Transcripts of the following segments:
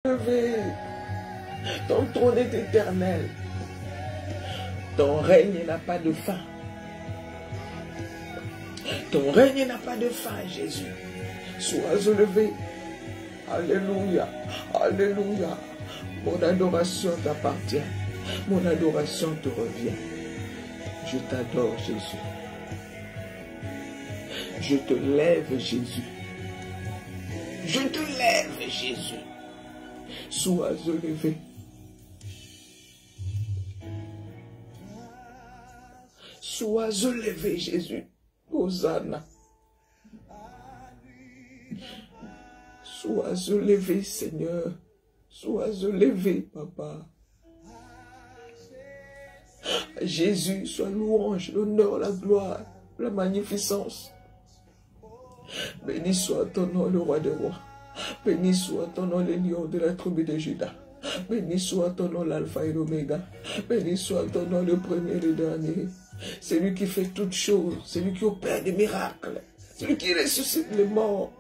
élevé. Ton trône est éternel. Ton règne n'a pas de fin. Ton règne n'a pas de fin, Jésus. Sois élevé. Alléluia. Alléluia. Mon adoration t'appartient. Mon adoration te revient. Je t'adore, Jésus. Je te lève, Jésus. Je te lève, Jésus. Sois élevé. Sois élevé, Jésus. Hosanna. Sois élevé, Seigneur. Sois élevé, Papa. Jésus, sois louange, l'honneur, la gloire, la magnificence. Béni soit ton nom, le roi des rois. Béni soit ton nom, les lions de la tribu de Juda. Béni soit ton nom, l'alpha et l'oméga. Béni soit ton nom, le premier et le dernier. C'est lui qui fait toutes choses. C'est lui qui opère des miracles. C'est lui qui ressuscite les morts.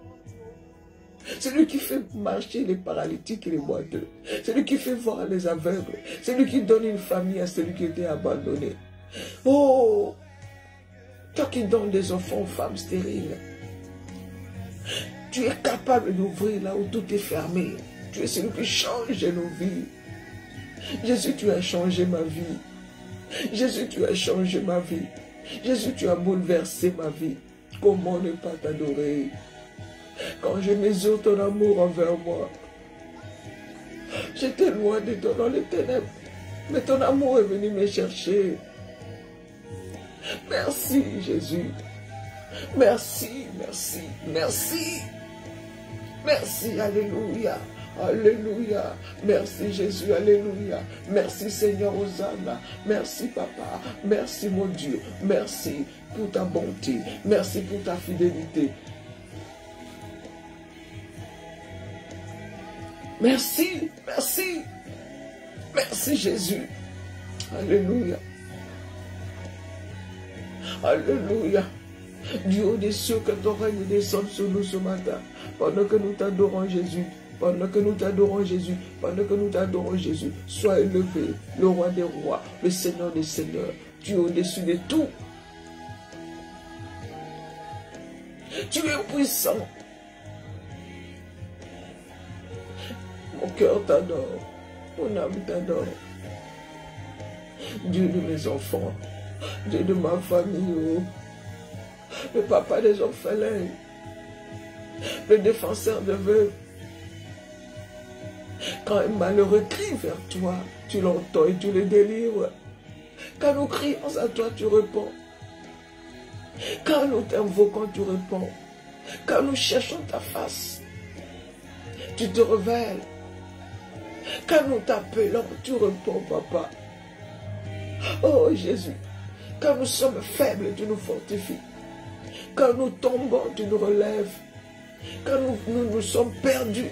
C'est lui qui fait marcher les paralytiques et les boiteux. C'est lui qui fait voir les aveugles. C'est lui qui donne une famille à celui qui était abandonné. Oh, toi qui donnes des enfants aux femmes stériles. Tu es capable d'ouvrir là où tout est fermé. Tu es celui qui change nos vies. Jésus, tu as changé ma vie. Jésus, tu as changé ma vie. Jésus, tu as bouleversé ma vie. Comment ne pas t'adorer? Quand je mesure ton amour envers moi, j'étais loin de toi dans les ténèbres, mais ton amour est venu me chercher. Merci, Jésus. Merci, merci, merci. Merci, alléluia. Alléluia. Merci Jésus, alléluia. Merci Seigneur, Hosanna. Merci Papa. Merci mon Dieu. Merci pour ta bonté. Merci pour ta fidélité. Merci, merci. Merci Jésus. Alléluia. Alléluia. Du haut des cieux, que ton règne descende sur nous ce matin. Pendant que nous t'adorons Jésus. Pendant que nous t'adorons Jésus. Pendant que nous t'adorons Jésus. Sois élevé, le roi des rois, le Seigneur des seigneurs. Tu es au-dessus de tout. Tu es puissant. Mon cœur t'adore. Mon âme t'adore. Dieu de mes enfants. Dieu de ma famille. Oh. Le papa des orphelins. Le défenseur de veuves. Quand un malheureux crie vers toi, tu l'entends et tu le délivres. Quand nous crions à toi, tu réponds. Quand nous t'invoquons, tu réponds. Quand nous cherchons ta face, tu te révèles. Quand nous t'appelons, tu réponds, Papa. Oh Jésus, quand nous sommes faibles, tu nous fortifies. Quand nous tombons, tu nous relèves. Quand nous sommes perdus,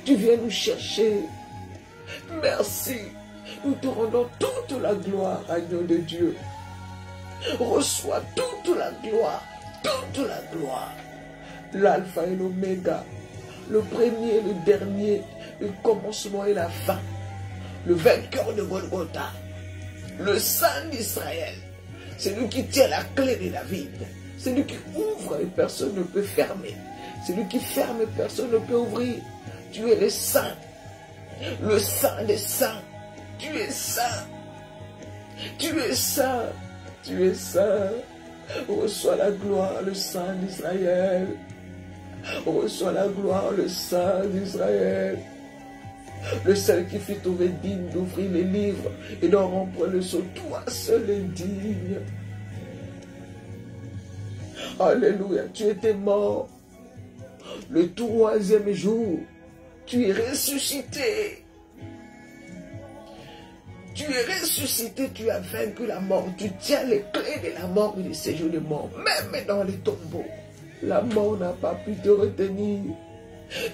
tu viens nous chercher. Merci. Nous te rendons toute la gloire, agneau de Dieu. Reçois toute la gloire, toute la gloire. L'alpha et l'oméga, le premier et le dernier, le commencement et la fin. Le vainqueur de Golgotha, le Saint d'Israël. C'est lui qui tient la clé de David. C'est lui qui ouvre et personne ne peut fermer. C'est lui qui ferme et personne ne peut ouvrir. Tu es le Saint des saints. Tu es saint. Tu es saint. Tu es saint. Reçois la gloire, le Saint d'Israël. Reçois la gloire, le Saint d'Israël. Le seul qui fut trouvé digne d'ouvrir les livres et d'en rompre le sceau. Toi seul est digne. Alléluia. Tu étais mort. Le 3e jour, tu es ressuscité. Tu es ressuscité, tu as vaincu la mort. Tu tiens les clés de la mort et du séjour de mort. Même dans les tombeaux, la mort n'a pas pu te retenir.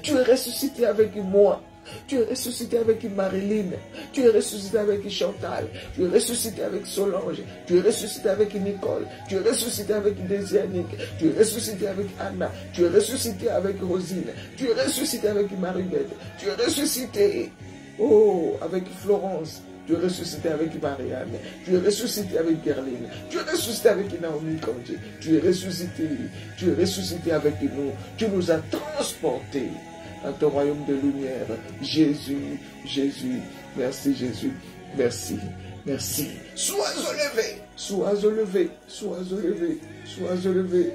Tu es ressuscité avec moi. Tu es ressuscité avec une Marilyn. Tu es ressuscité avec une Chantal. Tu es ressuscité avec Solange. Tu es ressuscité avec une Nicole. Tu es ressuscité avec une Désianique. Tu es ressuscité avec Anna. Tu es ressuscité avec Rosine. Tu es ressuscité avec Marie-Beth. Tu es ressuscité, oh, avec Florence. Tu es ressuscité avec Marianne. Tu es ressuscité avec Gerline. Tu es ressuscité avec Naomi Kandji. Tu es ressuscité. Tu es ressuscité avec nous. Tu nous as transportés à ton royaume de lumière. Jésus, Jésus. Merci Jésus. Merci. Merci. Sois élevé. Sois élevé. Sois élevé. Sois élevé.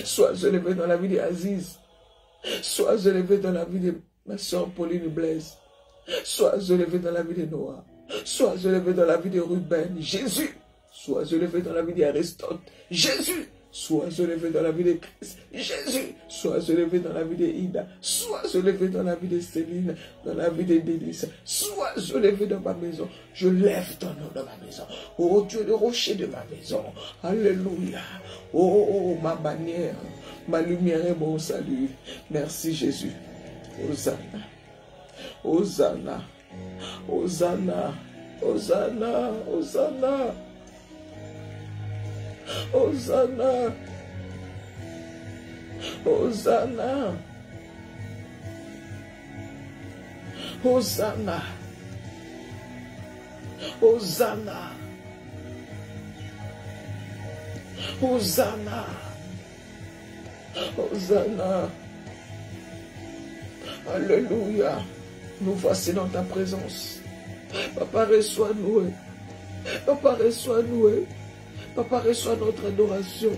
Sois élevé dans la vie d'Aziz. Sois élevé dans la vie de ma soeur Pauline Blaise. Sois élevé dans la vie de Noah. Sois élevé dans la vie de Ruben. Jésus. Sois élevé dans la vie d'Aristote. Jésus. Sois élevé dans la vie de Christ. Jésus. Sois élevé dans la vie de Ida. Sois élevé dans la vie de Céline. Dans la vie de Délice. Sois élevé dans ma maison. Je lève ton nom dans ma maison. Oh, tu es le rocher de ma maison. Alléluia. Oh, ma bannière. Ma lumière et mon salut. Merci Jésus. Hosanna. Hosanna, Hosanna, Hosanna, Hosanna, Hosanna, Hosanna, Hosanna, Hosanna, Hosanna, Hosanna, Alléluia. Nous voici dans ta présence. Papa, reçois-nous. Papa, reçois-nous. Papa, reçois notre adoration.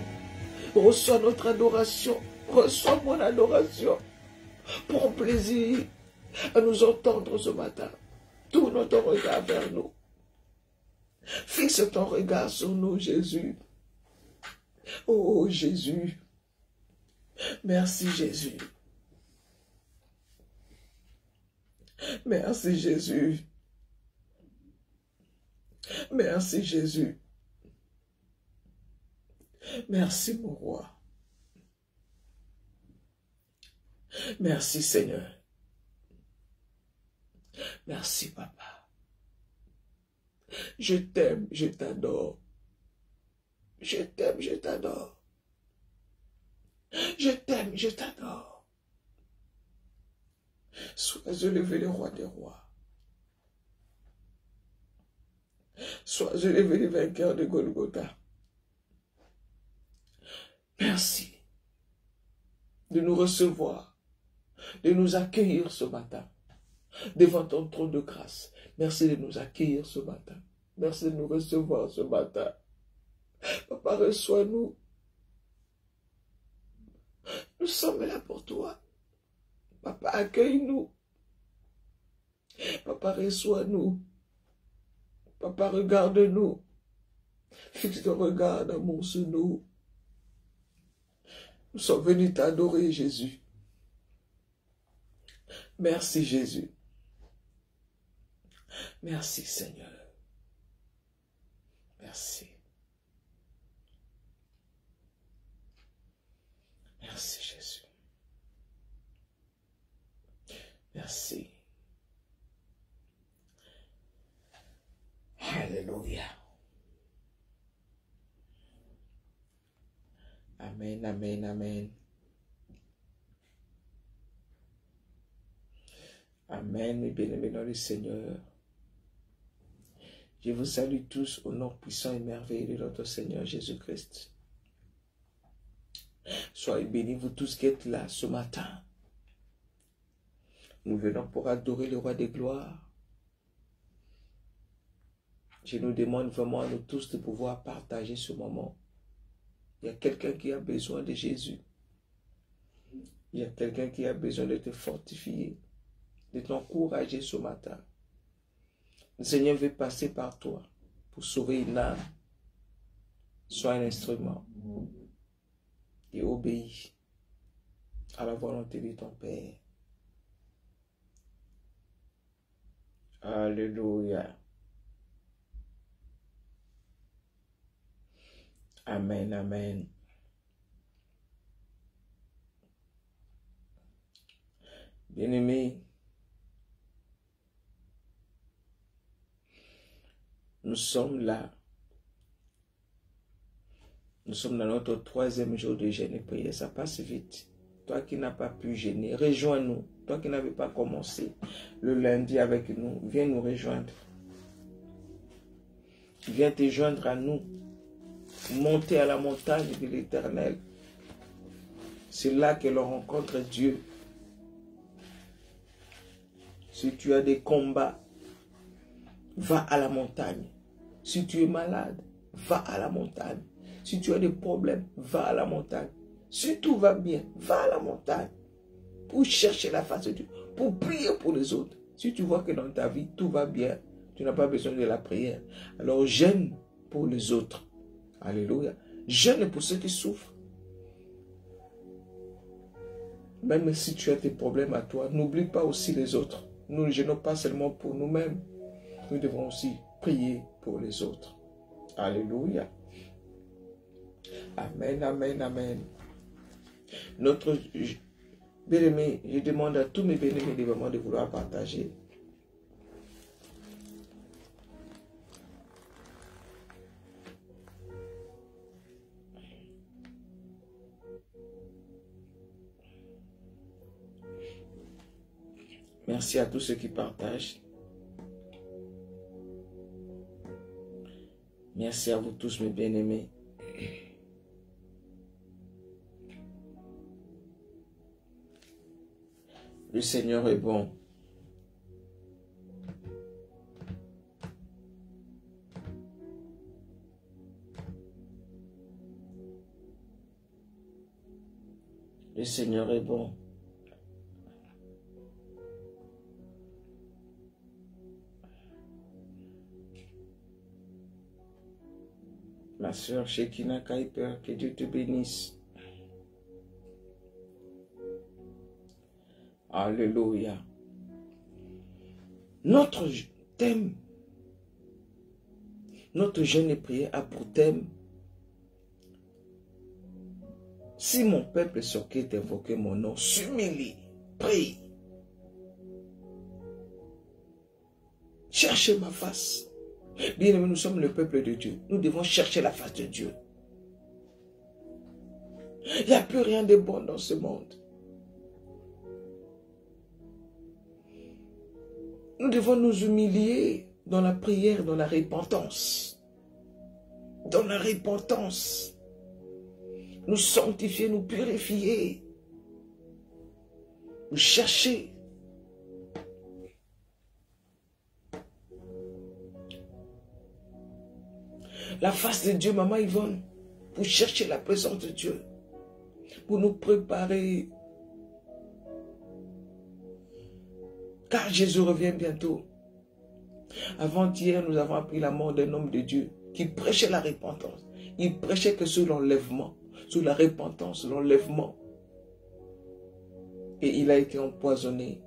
Reçois notre adoration. Reçois mon adoration. Prends plaisir à nous entendre ce matin. Tourne ton regard vers nous. Fixe ton regard sur nous, Jésus. Oh, Jésus. Merci, Jésus. Merci Jésus. Merci Jésus. Merci mon roi. Merci Seigneur. Merci Papa. Je t'aime, je t'adore. Je t'aime, je t'adore. Je t'aime, je t'adore. Sois élevé le roi des rois. Sois élevé le vainqueur de Golgotha. Merci de nous recevoir, de nous accueillir ce matin devant ton trône de grâce. Merci de nous accueillir ce matin. Merci de nous recevoir ce matin. Papa, reçois-nous. Nous sommes là pour toi. Papa, accueille-nous. Papa, reçois-nous. Papa, regarde-nous. Fixe ton regard d'amour sur nous. Nous sommes venus t'adorer, Jésus. Merci, Jésus. Merci, Seigneur. Merci. Merci, Jésus. Merci. Alléluia. Amen, amen, amen. Amen, mes bien-aimés dans le Seigneur. Je vous salue tous au nom puissant et merveilleux de notre Seigneur Jésus-Christ. Soyez bénis, vous tous qui êtes là ce matin. Nous venons pour adorer le roi des gloires. Je nous demande vraiment à nous tous de pouvoir partager ce moment. Il y a quelqu'un qui a besoin de Jésus. Il y a quelqu'un qui a besoin de te fortifier, de t'encourager ce matin. Le Seigneur veut passer par toi pour sauver une âme. Sois un instrument et obéis à la volonté de ton Père. Alléluia. Amen, amen. Bien-aimés, nous sommes là. Nous sommes dans notre 3e jour de jeûne et prière. Ça passe vite. Toi qui n'as pas pu jeûner, rejoins-nous. Toi qui n'avais pas commencé le lundi avec nous, viens nous rejoindre. Viens te joindre à nous. Monter à la montagne de l'Éternel. C'est là que l'on rencontre Dieu. Si tu as des combats, va à la montagne. Si tu es malade, va à la montagne. Si tu as des problèmes, va à la montagne. Si tout va bien, va à la montagne. Pour chercher la face de Dieu. Pour prier pour les autres. Si tu vois que dans ta vie, tout va bien, tu n'as pas besoin de la prière. Alors jeûne pour les autres. Alléluia. Jeûne pour ceux qui souffrent. Même si tu as tes problèmes à toi, n'oublie pas aussi les autres. Nous ne jeûnons pas seulement pour nous-mêmes. Nous devons aussi prier pour les autres. Alléluia. Amen, amen, amen. Notre bien-aimé, je demande à tous mes bien-aimés de vouloir partager. Merci à tous ceux qui partagent. Merci à vous tous, mes bien-aimés. Le Seigneur est bon. Le Seigneur est bon. Ma soeur Shekina Kaiper, que Dieu te bénisse. Alléluia. Notre thème, notre jeûne et prière a pour thème: si mon peuple sur qui est invoqué mon nom s'humilie, prie, cherchez ma face. Bien-aimés, nous sommes le peuple de Dieu. Nous devons chercher la face de Dieu. Il n'y a plus rien de bon dans ce monde. Nous devons nous humilier dans la prière, dans la repentance. Dans la repentance. Nous sanctifier, nous purifier. Nous chercher. La face de Dieu, Maman Yvonne, pour chercher la présence de Dieu. Pour nous préparer. Car Jésus revient bientôt. Avant-hier, nous avons appris la mort d'un homme de Dieu qui prêchait la repentance. Il prêchait que sur l'enlèvement, sur la repentance, l'enlèvement. Et il a été empoisonné.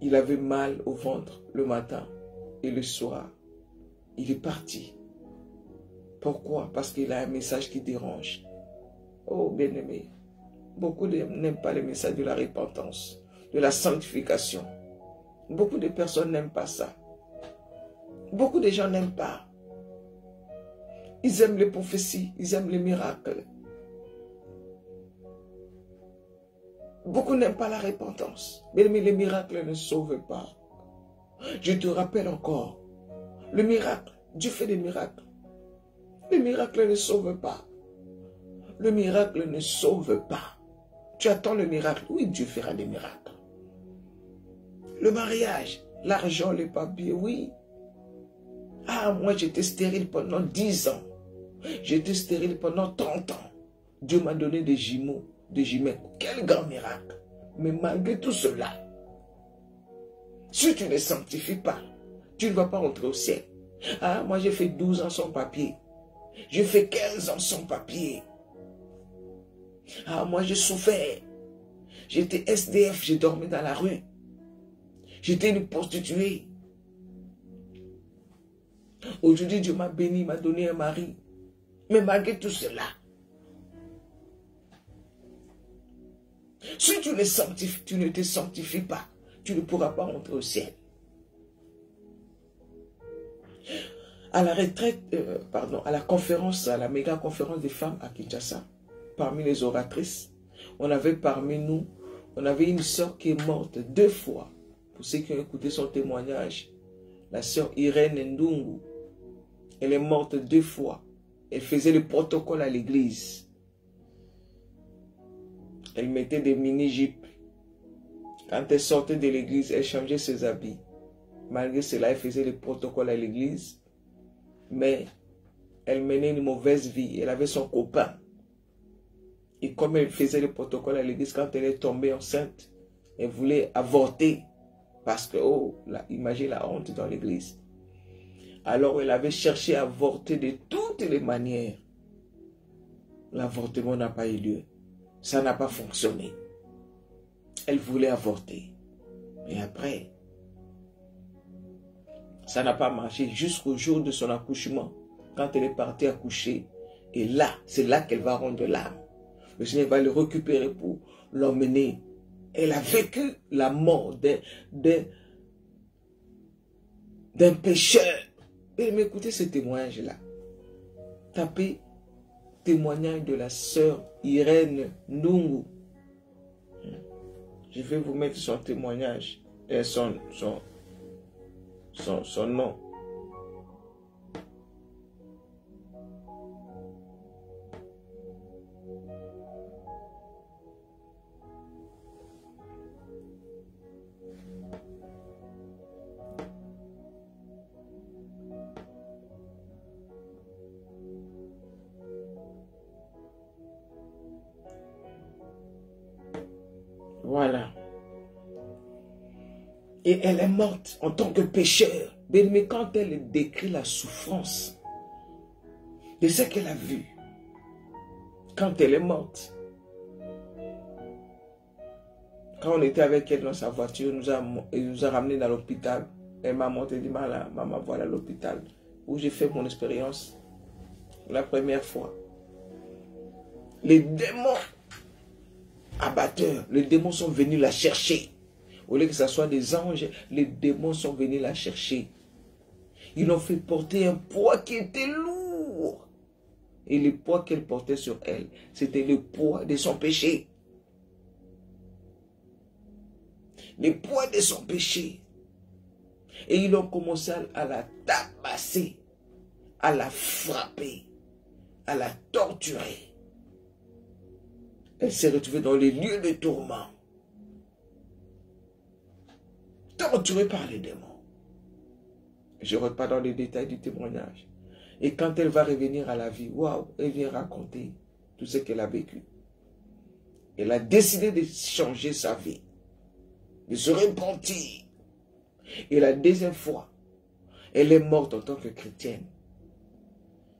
Il avait mal au ventre le matin et le soir. Il est parti. Pourquoi? Parce qu'il a un message qui dérange. Oh, bien-aimé, beaucoup n'aiment pas le message de la repentance, de la sanctification. Beaucoup de personnes n'aiment pas ça. Beaucoup de gens n'aiment pas. Ils aiment les prophéties, ils aiment les miracles. Beaucoup n'aiment pas la repentance. Mais les miracles ne sauvent pas. Je te rappelle encore, le miracle, Dieu fait des miracles. Les miracles ne sauvent pas. Le miracle ne sauve pas. Tu attends le miracle. Oui, Dieu fera des miracles. Le mariage, l'argent, les papiers, oui. Ah, moi j'étais stérile pendant 10 ans. J'étais stérile pendant 30 ans. Dieu m'a donné des jumeaux, des jumelles. Quel grand miracle. Mais malgré tout cela, si tu ne sanctifies pas, tu ne vas pas rentrer au ciel. Ah, moi j'ai fait 12 ans sans papier. J'ai fait 15 ans sans papier. Ah, moi j'ai souffert. J'étais SDF, j'ai dormi dans la rue. J'étais une prostituée. Aujourd'hui, Dieu m'a béni, m'a donné un mari. Mais malgré tout cela, Si tu ne te sanctifies pas, tu ne pourras pas entrer au ciel. À la retraite, à la conférence, à la méga conférence des femmes à Kinshasa, parmi les oratrices, on avait parmi nous, on avait une sœur qui est morte 2 fois. Pour ceux qui ont écouté son témoignage, la sœur Irène Ndungu, elle est morte 2 fois. Elle faisait le protocole à l'église. Elle mettait des mini-jupes. Quand elle sortait de l'église, elle changeait ses habits. Malgré cela, elle faisait le protocole à l'église. Mais elle menait une mauvaise vie. Elle avait son copain. Et comme elle faisait le protocole à l'église, quand elle est tombée enceinte, elle voulait avorter. Parce que, oh, imaginez la honte dans l'église. Alors elle avait cherché à avorter de toutes les manières. L'avortement n'a pas eu lieu. Ça n'a pas fonctionné. Elle voulait avorter. Mais après, ça n'a pas marché jusqu'au jour de son accouchement. Quand elle est partie accoucher. Et là, c'est là qu'elle va rendre l'âme. Le Seigneur va le récupérer pour l'emmener. Elle a vécu la mort d'un pécheur. Et m'écoutez ce témoignage-là. Tapez témoignage de la sœur Irène Ndungu. Je vais vous mettre son témoignage et son nom. Voilà. Et elle est morte en tant que pécheur. Mais quand elle décrit la souffrance de ce qu'elle a vu, quand elle est morte, quand on était avec elle dans sa voiture, elle nous a ramenés dans l'hôpital. Elle m'a montré, dit, maman, voilà l'hôpital où j'ai fait mon expérience la première fois. Les démons abatteurs, les démons sont venus la chercher. Au lieu que ce soit des anges, les démons sont venus la chercher. Ils l'ont fait porter un poids qui était lourd. Et le poids qu'elle portait sur elle, c'était le poids de son péché. Le poids de son péché. Et ils ont commencé à la tabasser, à la frapper, à la torturer. Elle s'est retrouvée dans les lieux de tourment. Torturée par les démons. Je ne rentre pas dans les détails du témoignage. Et quand elle va revenir à la vie, waouh, elle vient raconter tout ce qu'elle a vécu. Elle a décidé de changer sa vie, de se repentir. Et la deuxième fois, elle est morte en tant que chrétienne.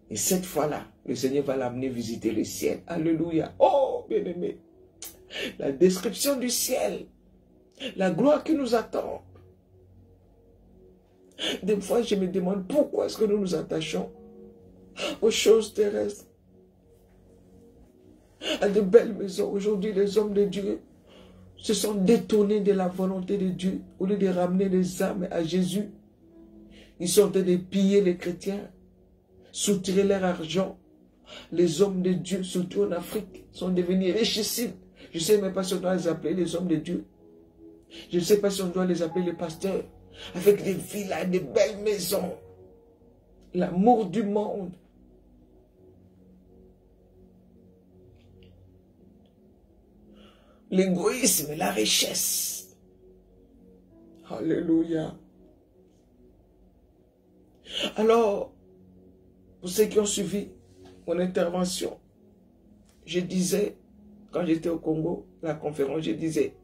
Et cette fois-là, le Seigneur va l'amener visiter le ciel. Alléluia. Oh, bien-aimé. La description du ciel. La gloire qui nous attend. Des fois, je me demande pourquoi est-ce que nous nous attachons aux choses terrestres, à de belles maisons. Aujourd'hui, les hommes de Dieu se sont détournés de la volonté de Dieu. Au lieu de ramener les âmes à Jésus, ils sont en train de piller les chrétiens, soutirer leur argent. Les hommes de Dieu, surtout en Afrique, sont devenus richissimes. Je ne sais même pas si on doit les appeler les hommes de Dieu. Je ne sais pas si on doit les appeler les pasteurs. Avec des villas, des belles maisons. L'amour du monde. L'égoïsme, la richesse. Alléluia. Alors, pour ceux qui ont suivi mon intervention, je disais, quand j'étais au Congo, la conférence, je disais,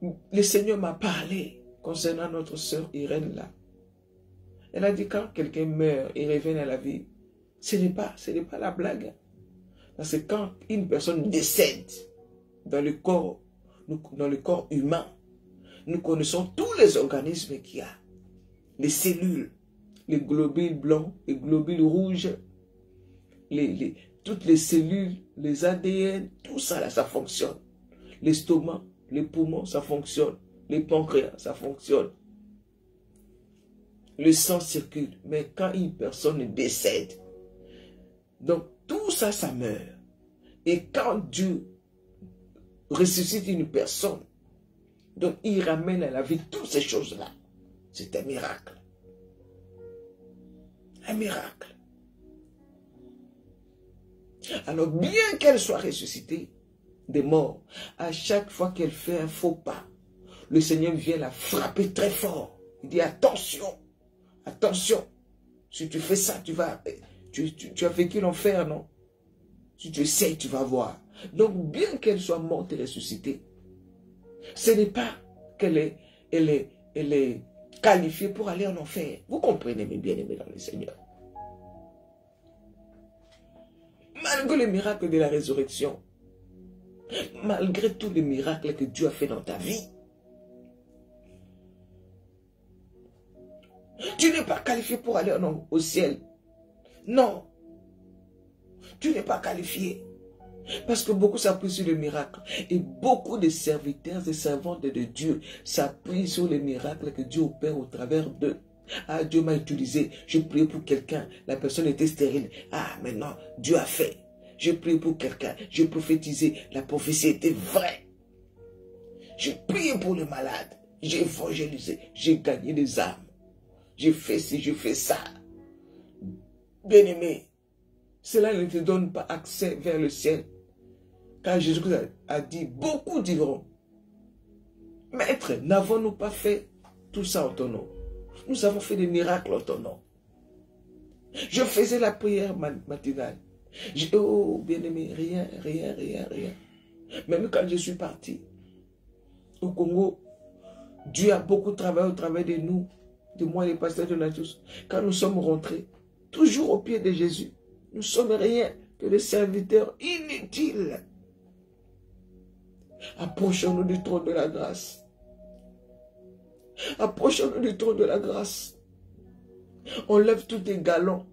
le Seigneur m'a parlé concernant notre sœur Irène là. Elle a dit quand quelqu'un meurt et revient à la vie, ce n'est pas la blague. Parce que quand une personne décède dans le corps humain, nous connaissons tous les organismes qu'il y a. Les cellules, les globules blancs, les globules rouges, toutes les cellules, les ADN, tout ça là, ça fonctionne. L'estomac, les poumons, ça fonctionne. Les pancréas, ça fonctionne. Le sang circule. Mais quand une personne décède, donc tout ça, ça meurt. Et quand Dieu ressuscite une personne, donc il ramène à la vie toutes ces choses-là. C'est un miracle. Un miracle. Alors bien qu'elle soit ressuscitée des morts, à chaque fois qu'elle fait un faux pas, le Seigneur vient la frapper très fort. Il dit attention, attention. Si tu fais ça, tu as vécu l'enfer, non? Si tu essaies, tu vas voir. Donc bien qu'elle soit morte et ressuscitée, ce n'est pas qu'elle est qualifiée pour aller en enfer. Vous comprenez, mes bien-aimés dans le Seigneur. Malgré les miracles de la résurrection, malgré tous les miracles que Dieu a fait dans ta vie, tu n'es pas qualifié pour aller au ciel. Non. Tu n'es pas qualifié. Parce que beaucoup s'appuient sur les miracles. Et beaucoup de serviteurs et servantes de Dieu s'appuient sur les miracles que Dieu opère au travers d'eux. Ah, Dieu m'a utilisé. Je priais pour quelqu'un. La personne était stérile. Ah, maintenant, Dieu a fait. Je priais pour quelqu'un. Je prophétisais. La prophétie était vraie. Je priais pour les malades. J'ai évangélisé. J'ai gagné des âmes. J'ai fait ci, je fais ça. Bien-aimé, cela ne te donne pas accès vers le ciel. Car Jésus a dit, beaucoup diront, Maître, n'avons-nous pas fait tout ça en ton nom? Nous avons fait des miracles en ton nom. Je faisais la prière matinale. Oh, bien-aimé, rien. Même quand je suis parti au Congo, Dieu a beaucoup travaillé au travers de nous, de moi et les pasteurs de la tous. Quand nous sommes rentrés, toujours au pied de Jésus, nous sommes rien que des serviteurs inutiles. Approchons-nous du trône de la grâce. Approchons-nous du trône de la grâce. On lève tous tes galons,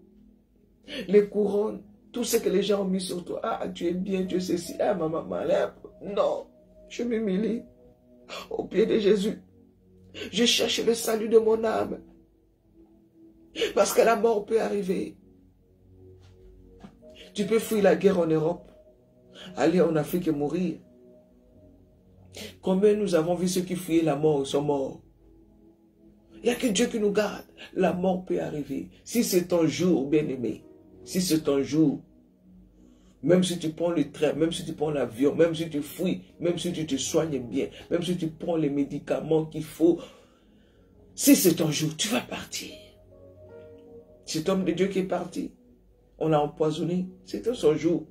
les couronnes, tout ce que les gens ont mis sur toi. Ah, tu es bien, tu es ceci. Ah, ma maman, lève. Non, je m'humilie au pied de Jésus. Je cherche le salut de mon âme. Parce que la mort peut arriver. Tu peux fuir la guerre en Europe, aller en Afrique et mourir. Combien nous avons vu ceux qui fuyaient la mort, ils sont morts. Il n'y a que Dieu qui nous garde. La mort peut arriver. Si c'est ton jour, bien-aimé, si c'est ton jour, même si tu prends le train, même si tu prends l'avion, même si tu fuis, même si tu te soignes bien, même si tu prends les médicaments qu'il faut, si c'est ton jour, tu vas partir. Cet homme de Dieu qui est parti, on l'a empoisonné, c'était son jour.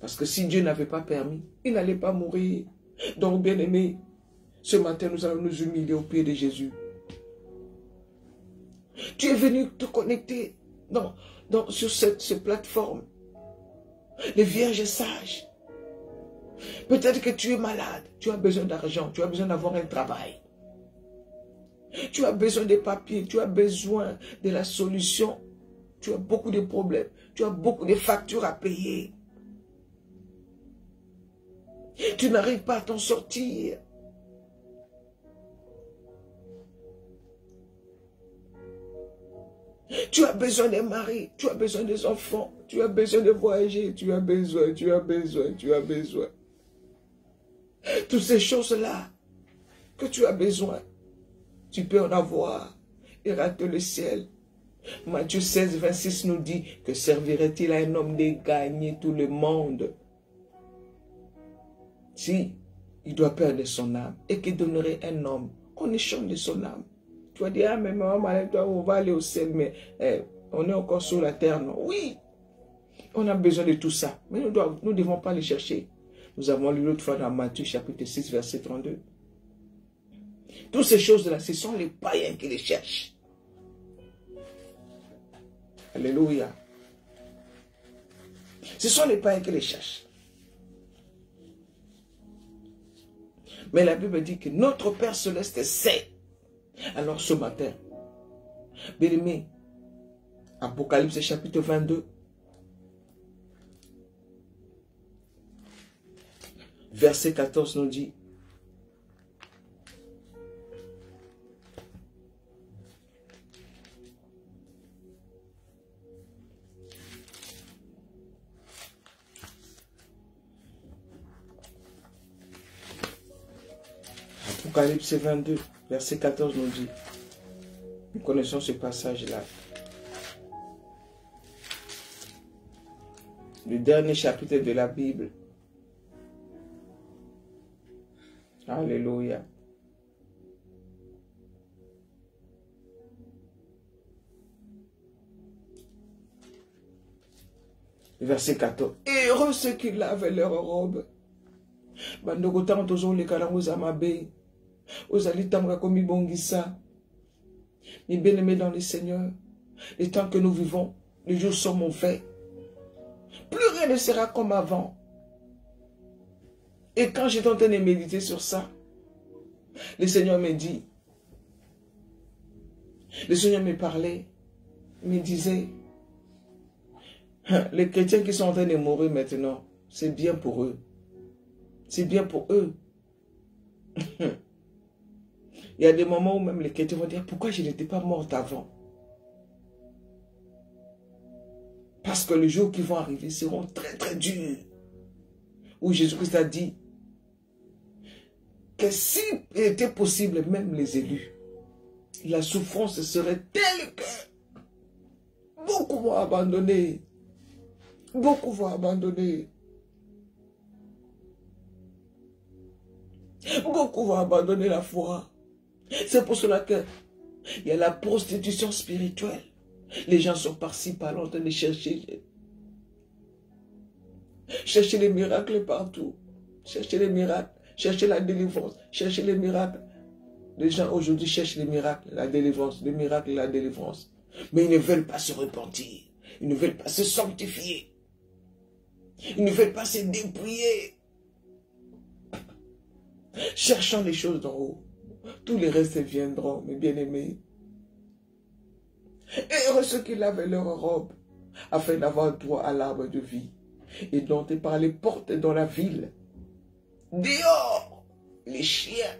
Parce que si Dieu n'avait pas permis, il n'allait pas mourir. Donc, bien-aimé, ce matin, nous allons nous humilier au pied de Jésus. Tu es venu te connecter sur cette plateforme. Les vierges sages. Peut-être que tu es malade, tu as besoin d'argent, tu as besoin d'avoir un travail. Tu as besoin des papiers, tu as besoin de la solution. Tu as beaucoup de problèmes, tu as beaucoup de factures à payer. Tu n'arrives pas à t'en sortir. Tu as besoin d'un mari, tu as besoin des enfants, tu as besoin de voyager, tu as besoin. Toutes ces choses-là que tu as besoin, tu peux en avoir et rater le ciel. Matthieu 16, 26 nous dit que servirait-il à un homme de gagner tout le monde si il doit perdre son âme, et que donnerait un homme en échange de son âme? Tu vas dire, ah mais maman, toi, on va aller au ciel, mais on est encore sur la terre, non? Oui, on a besoin de tout ça, mais nous ne devons pas les chercher. Nous avons lu l'autre fois dans Matthieu chapitre 6, verset 32. Toutes ces choses-là, ce sont les païens qui les cherchent. Alléluia. Ce sont les païens qui les cherchent. Mais la Bible dit que notre Père Céleste sait. Alors ce matin, bien-aimé, Apocalypse chapitre 22, verset 14 nous dit, Apocalypse 22, verset 14 nous dit, nous connaissons ce passage-là. Le dernier chapitre de la Bible. Alléluia. Verset 14. Et heureux ceux qui lavent leurs robes. Bandoko tango tozo le kalango za mabe. Ozali tamga komi bongisa. Mais bien-aimés dans le Seigneur, les temps que nous vivons, les jours sont mauvais. Plus rien ne sera comme avant. Et quand j'étais en train de méditer sur ça, le Seigneur me dit, le Seigneur me parlait, me disait, les chrétiens qui sont en train de mourir maintenant, c'est bien pour eux. C'est bien pour eux. Il y a des moments où même les chrétiens vont dire, pourquoi je n'étais pas morte avant? Parce que les jours qui vont arriver seront très très durs. Où Jésus-Christ a dit que s'il était possible, même les élus, la souffrance serait telle que beaucoup vont abandonner. Beaucoup vont abandonner. Beaucoup vont abandonner la foi. C'est pour cela qu'il y a la prostitution spirituelle. Les gens sont par-ci, par-là, en train de chercher les miracles partout. Chercher les miracles, chercher la délivrance, chercher les miracles. Les gens aujourd'hui cherchent les miracles, la délivrance, les miracles, la délivrance. Mais ils ne veulent pas se repentir. Ils ne veulent pas se sanctifier. Ils ne veulent pas se dépouiller. Cherchons les choses d'en haut. Tous les restes viendront, mes bien-aimés. Et heureux ceux qui lavent leurs robes, afin d'avoir droit à l'arbre de vie, et d'entrer par les portes dans la ville. Dehors, les chiens,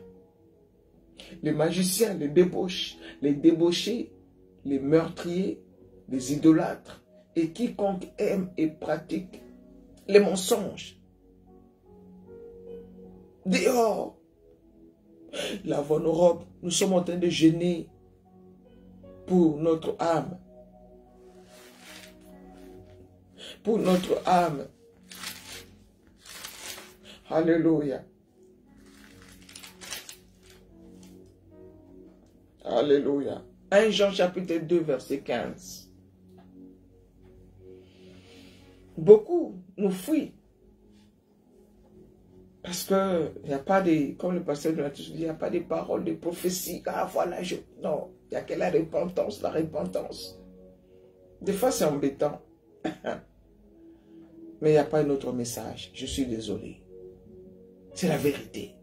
les magiciens, les débauchés, les meurtriers, les idolâtres, et quiconque aime et pratique les mensonges. Dehors, lavons nos robes, nous sommes en train de jeûner pour notre âme. Pour notre âme. Alléluia. Alléluia. 1 Jean chapitre 2 verset 15. Beaucoup nous fuient. Parce que il n'y a pas de, comme le pasteur de la dit, il n'y a pas de paroles de prophétie. Ah voilà, non, il n'y a que la repentance, la repentance. Des fois c'est embêtant. Mais il n'y a pas un autre message. Je suis désolé. C'est la vérité.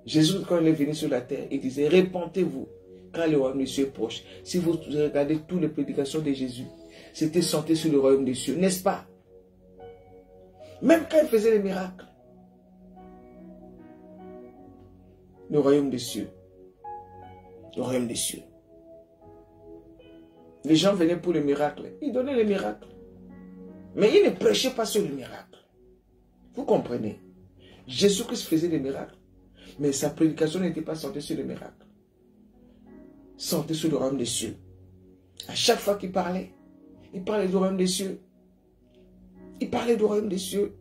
Jésus, quand il est venu sur la terre, il disait, répentez-vous, car le royaume des cieux est proche. Si vous regardez toutes les prédications de Jésus, c'était centré sur le royaume des cieux, n'est-ce pas? Même quand il faisait les miracles. Le royaume des cieux. Le royaume des cieux. Les gens venaient pour les miracles. Ils donnaient les miracles. Mais ils ne prêchaient pas sur le miracle. Vous comprenez? Jésus-Christ faisait des miracles. Mais sa prédication n'était pas centrée sur le miracle. Centrée sur le royaume des cieux. À chaque fois qu'il parlait, il parlait du royaume des cieux. Il parlait du royaume des cieux.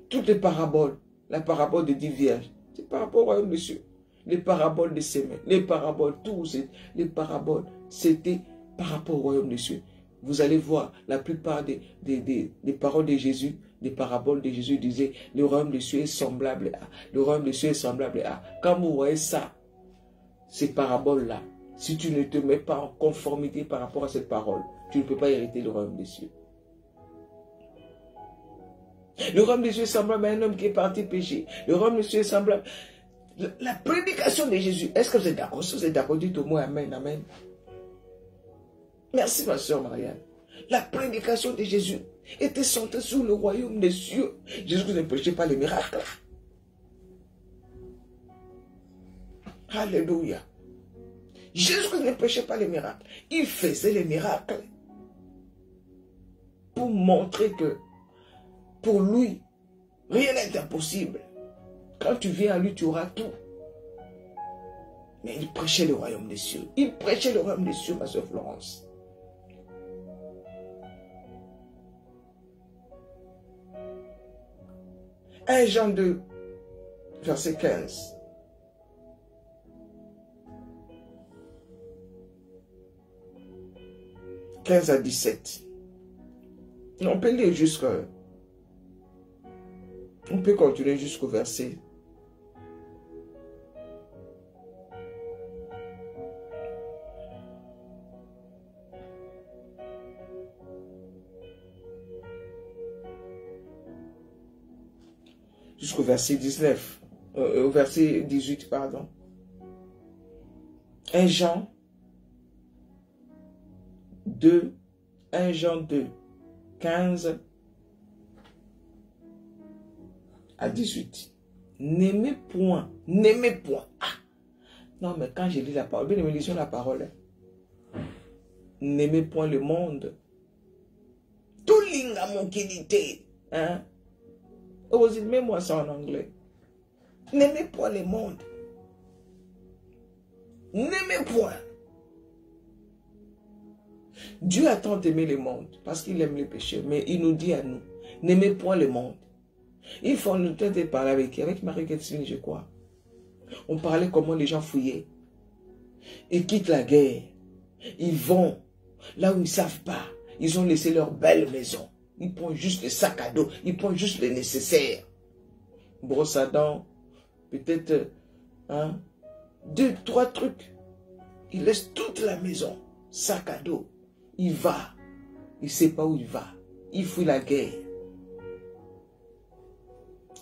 Toutes les paraboles, la parabole des 10 vierges, c'est par rapport au royaume des cieux. Les paraboles des semaines, les paraboles, tous les paraboles, c'était par rapport au royaume des cieux. Vous allez voir, la plupart des paroles de Jésus, des paraboles de Jésus disaient, le royaume des cieux est semblable à, le royaume des cieux est semblable à. Quand vous voyez ça, ces paraboles-là, si tu ne te mets pas en conformité par rapport à cette parole, tu ne peux pas hériter le royaume des cieux. Le royaume des cieux est semblable à un homme qui est parti pécher. Le royaume des cieux est semblable. La prédication de Jésus, est-ce que vous êtes d'accord? Si vous êtes d'accord, dites au moins amen, amen. Merci ma soeur Marianne. La prédication de Jésus, était centré sur le royaume des cieux. Jésus ne prêchait pas les miracles. Alléluia. Jésus ne prêchait pas les miracles. Il faisait les miracles pour montrer que pour lui, rien n'est impossible. Quand tu viens à lui, tu auras tout. Mais il prêchait le royaume des cieux. Il prêchait le royaume des cieux, ma soeur Florence. Jean 2, verset 15. « 15 à 17. On peut lire jusqu'à... On peut continuer jusqu'au verset. Jusqu'au verset 19. Au verset 18, pardon. 1 Jean 2, 1 Jean 2, 15 à 18. N'aimez point. Ah. Non, mais quand je lis la parole, bien, lisons la parole. N'aimez point le monde. Tout l'inga mon qualité. Hein? Mets-moi ça en anglais. N'aimez point le monde. N'aimez point. Dieu a tant aimé le monde parce qu'il aime les pécheurs. Mais il nous dit à nous, n'aimez point le monde. Il faut nous parler avec Marie-Catherine, je crois. On parlait comment les gens fouillaient. Ils quittent la guerre. Ils vont là où ils ne savent pas. Ils ont laissé leur belle maison. Ils prennent juste le sac à dos. Ils prennent juste le nécessaire. Brosse à dents. Peut-être 2, 3 trucs. Ils laissent toute la maison. Sac à dos. Il va. Il ne sait pas où il va. Il fuit la guerre.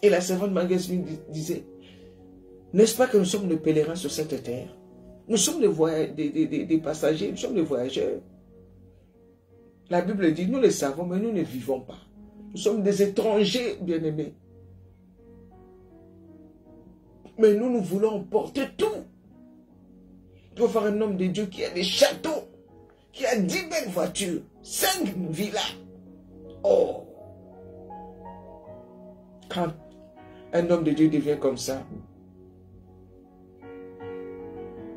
Et la servante Marie-Catherine disait, n'est-ce pas que nous sommes des pèlerins sur cette terre? Nous sommes des passagers, nous sommes des voyageurs. La Bible dit, nous le savons, mais nous ne vivons pas. Nous sommes des étrangers, bien-aimés. Mais nous voulons porter tout. Tu vas voir un homme de Dieu qui a des châteaux, qui a 10 belles voitures, 5 villas. Oh! Quand un homme de Dieu devient comme ça,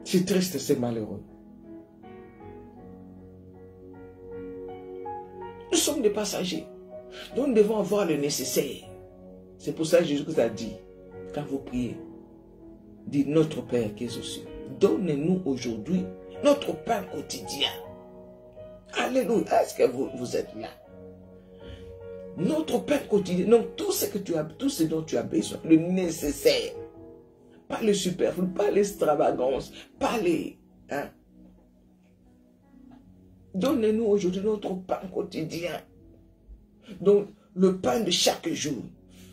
c'est triste, c'est malheureux. Nous sommes des passagers. Donc nous devons avoir le nécessaire. C'est pour ça que Jésus vous a dit, quand vous priez, dites notre Père qui est aux cieux, donnez-nous aujourd'hui notre pain quotidien. Alléluia. Est-ce que vous êtes là? Notre pain quotidien. Donc tout ce que tu as, tout ce dont tu as besoin, le nécessaire. Pas le superflu, pas l'extravagance, pas les... Hein? Donnez-nous aujourd'hui notre pain quotidien. Donc, le pain de chaque jour.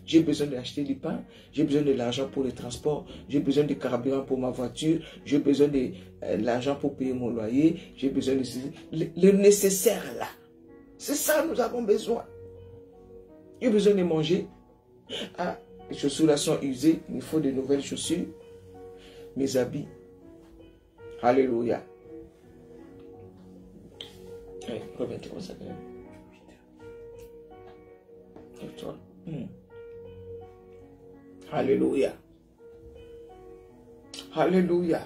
J'ai besoin d'acheter du pain, j'ai besoin de l'argent pour le transport, j'ai besoin de carburant pour ma voiture, j'ai besoin de l'argent pour payer mon loyer, j'ai besoin de... Le nécessaire là. C'est ça nous avons besoin. J'ai besoin de manger. Ah, les chaussures là sont usées, il faut de nouvelles chaussures. Mes habits. Alléluia. Hey, reviens-toi comme ça. Toi. Alléluia. Alléluia.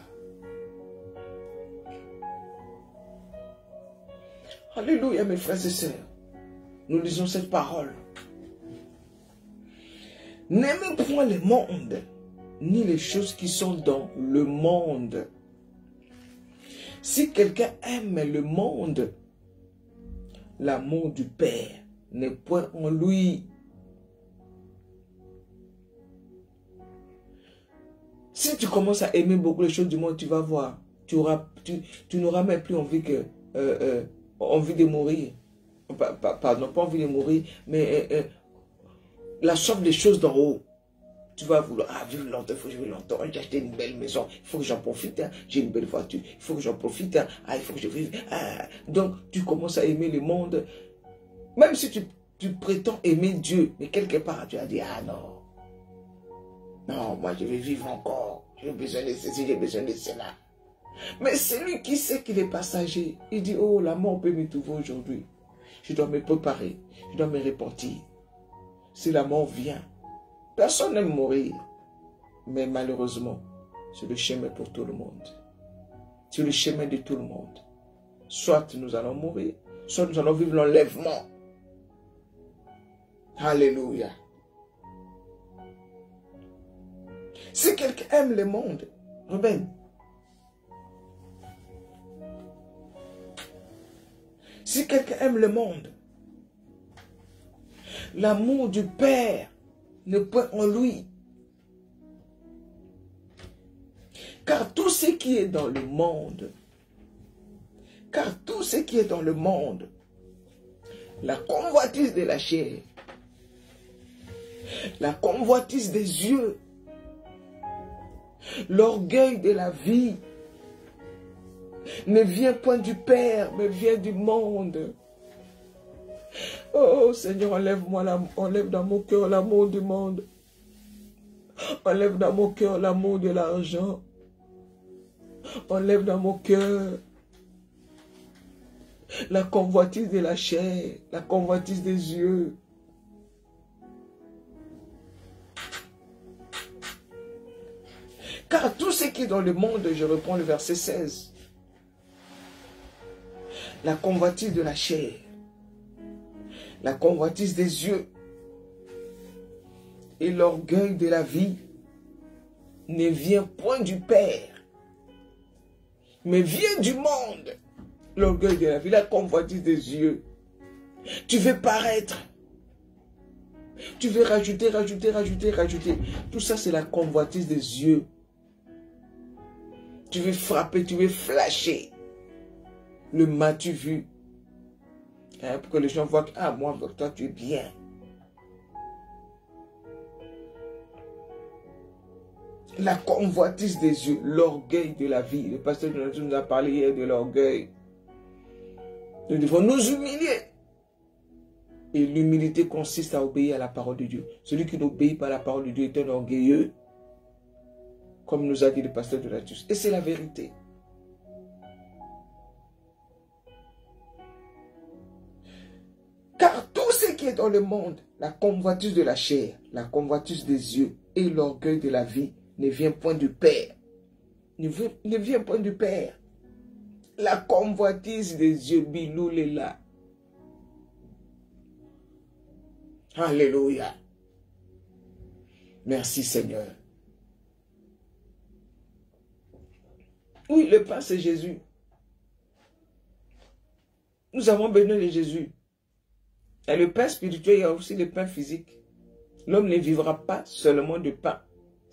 Alléluia, mes frères et sœurs. Nous lisons cette parole. N'aimez point le monde, ni les choses qui sont dans le monde. Si quelqu'un aime le monde, l'amour du Père n'est point en lui. Si tu commences à aimer beaucoup les choses du monde, tu vas voir, tu n'auras même plus envie envie de mourir. Pardon, pas envie de mourir, mais la soif des choses d'en haut. Tu vas vouloir vivre longtemps, il faut que je vive longtemps. J'ai acheté une belle maison, il faut que j'en profite. Hein. J'ai une belle voiture, il faut que j'en profite. Hein. Il faut que je vive. Donc, tu commences à aimer le monde. Même si tu prétends aimer Dieu, mais quelque part, tu as dit, ah non. Non, moi je vais vivre encore. J'ai besoin de ceci, j'ai besoin de cela. Mais celui qui sait qu'il est passager, il dit, oh, la mort peut me trouver aujourd'hui. Je dois me préparer, je dois me repentir. Si la mort vient, personne n'aime mourir. Mais malheureusement, c'est le chemin pour tout le monde. C'est le chemin de tout le monde. Soit nous allons mourir, soit nous allons vivre l'enlèvement. Alléluia. Si quelqu'un aime le monde, Ruben, si quelqu'un aime le monde, l'amour du Père ne peut en lui. Car tout ce qui est dans le monde, la convoitise de la chair, la convoitise des yeux, l'orgueil de la vie, ne vient point du Père, mais vient du monde. Oh Seigneur, enlève dans mon cœur l'amour du monde. Enlève dans mon cœur l'amour de l'argent. Enlève dans mon cœur la convoitise de la chair, la convoitise des yeux. Car tout ce qui est dans le monde, je reprends le verset 16, la convoitise de la chair, la convoitise des yeux et l'orgueil de la vie ne vient point du Père, mais vient du monde. L'orgueil de la vie, la convoitise des yeux. Tu veux paraître. Tu veux rajouter. Tout ça, c'est la convoitise des yeux. Tu veux frapper, tu veux flasher. Le m'as-tu vu? Hein, pour que les gens voient que, ah, moi, avec toi, tu es bien. La convoitise des yeux, l'orgueil de la vie. Le pasteur nous a parlé hier de l'orgueil. Nous devons nous humilier. Et l'humilité consiste à obéir à la parole de Dieu. Celui qui n'obéit pas à la parole de Dieu est un orgueilleux, comme nous a dit le pasteur de Donatus. Et c'est la vérité. Car tout ce qui est dans le monde, la convoitise de la chair, la convoitise des yeux et l'orgueil de la vie ne vient point du Père. Ne vient point du Père. La convoitise des yeux, Bilou est là. Alléluia. Merci Seigneur. Oui, le pain c'est Jésus. Nous avons besoin de Jésus. Et le pain spirituel, il y a aussi le pain physique. L'homme ne vivra pas seulement de pain.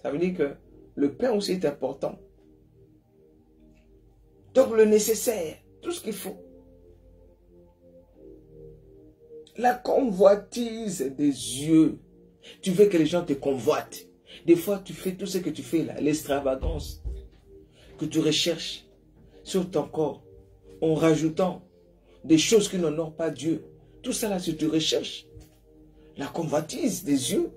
Ça veut dire que le pain aussi est important. Donc le nécessaire, tout ce qu'il faut. La convoitise des yeux. Tu veux que les gens te convoitent. Des fois, tu fais tout ce que tu fais là, l'extravagance que tu recherches sur ton corps, en rajoutant des choses qui n'honorent pas Dieu. Tout ça là, si tu recherches la convoitise des yeux,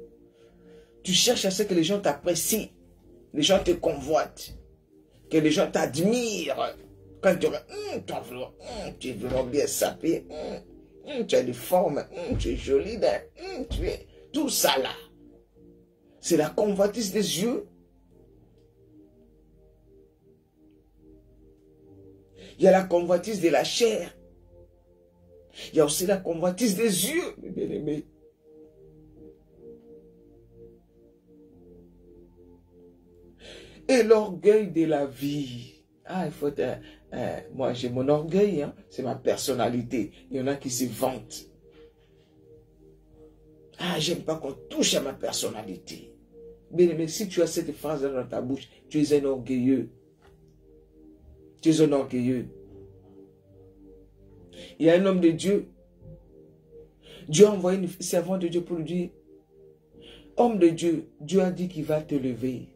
tu cherches à ce que les gens t'apprécient, les gens te convoitent, que les gens t'admirent. Quand tu es vraiment bien sapé, tu as des formes, tu es joli, tu es tout ça là. C'est la convoitise des yeux. Il y a la convoitise de la chair. Il y a aussi la convoitise des yeux, mes bien-aimés. Et l'orgueil de la vie. Ah, il faut être... moi, j'ai mon orgueil, hein, c'est ma personnalité. Il y en a qui se vantent. Ah, j'aime pas qu'on touche à ma personnalité. Mais si tu as cette phrase dans ta bouche, tu es un orgueilleux. Tu es un orgueilleux. Il y a un homme de Dieu. Dieu a envoyé une servante de Dieu pour lui dire, homme de Dieu, Dieu a dit qu'il va te lever.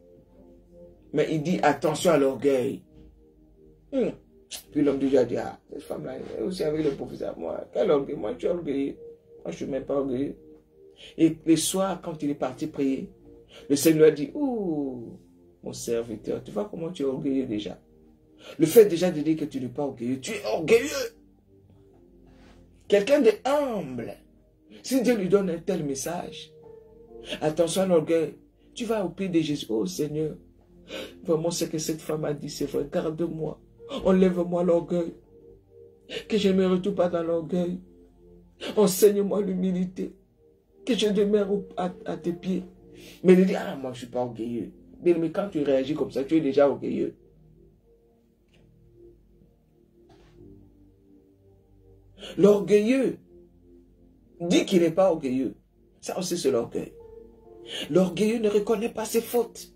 Mais il dit, attention à l'orgueil. Puis l'homme de Dieu a dit, ah, cette femme-là, elle est aussi avec le professeur. Moi, quel orgueil? Moi, je suis orgueilleux. Moi, je ne suis même pas orgueilleux. Et le soir, quand il est parti prier, le Seigneur a dit, ouh, mon serviteur, tu vois comment tu es orgueilleux déjà. Le fait déjà de dire que tu n'es pas orgueilleux, tu es orgueilleux. Quelqu'un de humble. Si Dieu lui donne un tel message, attention à l'orgueil, tu vas au pied de Jésus. Oh Seigneur, vraiment ce que cette femme a dit, c'est vrai, garde-moi, enlève-moi l'orgueil, que je ne me retrouve pas dans l'orgueil. Enseigne-moi l'humilité, que je demeure à tes pieds. Mais il dit, ah, moi je ne suis pas orgueilleux. Mais quand tu réagis comme ça, tu es déjà orgueilleux. L'orgueilleux dit qu'il n'est pas orgueilleux. Ça aussi, c'est l'orgueil. L'orgueilleux ne reconnaît pas ses fautes.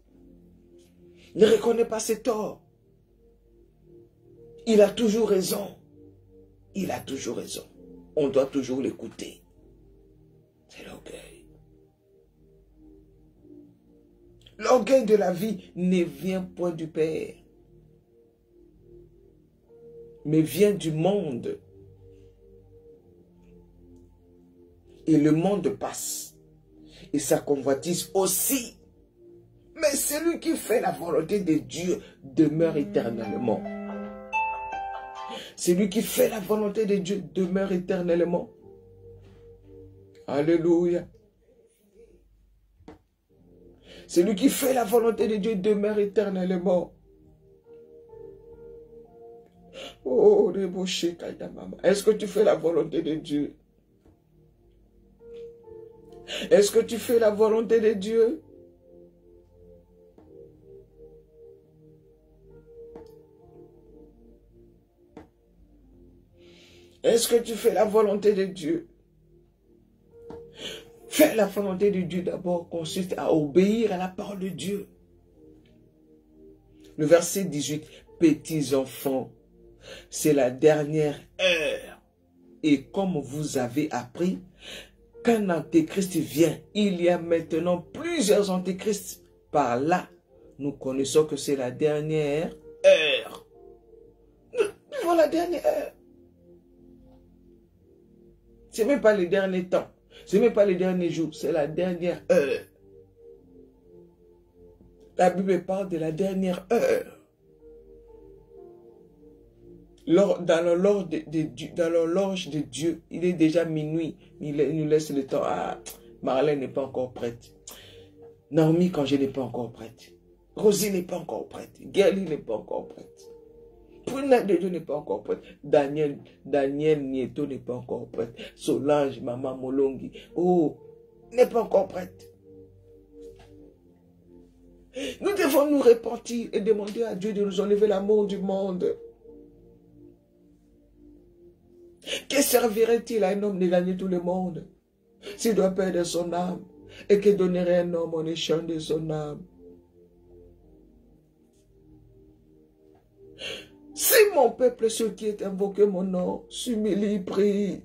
Ne reconnaît pas ses torts. Il a toujours raison. Il a toujours raison. On doit toujours l'écouter. C'est l'orgueil. L'orgueil de la vie ne vient point du Père, mais vient du monde. Et le monde passe. Et sa convoitise aussi. Mais celui qui fait la volonté de Dieu demeure éternellement. Celui qui fait la volonté de Dieu demeure éternellement. Alléluia. Celui qui fait la volonté de Dieu demeure éternellement. Oh, est-ce que tu fais la volonté de Dieu? Est-ce que tu fais la volonté de Dieu? Est-ce que tu fais la volonté de Dieu? Faire la volonté de Dieu d'abord consiste à obéir à la parole de Dieu. Le verset 18, petits enfants, c'est la dernière heure. Et comme vous avez appris qu'un antéchrist vient, il y a maintenant plusieurs antéchrists. Par là, nous connaissons que c'est la dernière heure. Nous vivons la dernière heure. Ce n'est même pas les derniers temps. Ce n'est même pas les derniers jours. C'est la dernière heure. La Bible parle de la dernière heure. Dans l'horloge de Dieu, il est déjà minuit. Il nous laisse le temps. Ah, Marlène n'est pas encore prête. Naomi, quand je n'ai pas encore prête. Rosie n'est pas encore prête. Gerly n'est pas encore prête. Prunette de Dieu n'est pas encore prête. Daniel Nieto n'est pas encore prête. Solange, Maman Molongi, oh, n'est pas encore prête. Nous devons nous repentir et demander à Dieu de nous enlever l'amour du monde. Que servirait-il à un homme de gagner tout le monde s'il doit perdre son âme? Et que donnerait un homme en échange de son âme? Si mon peuple, ceux qui est invoqué mon nom, s'humilie, prie,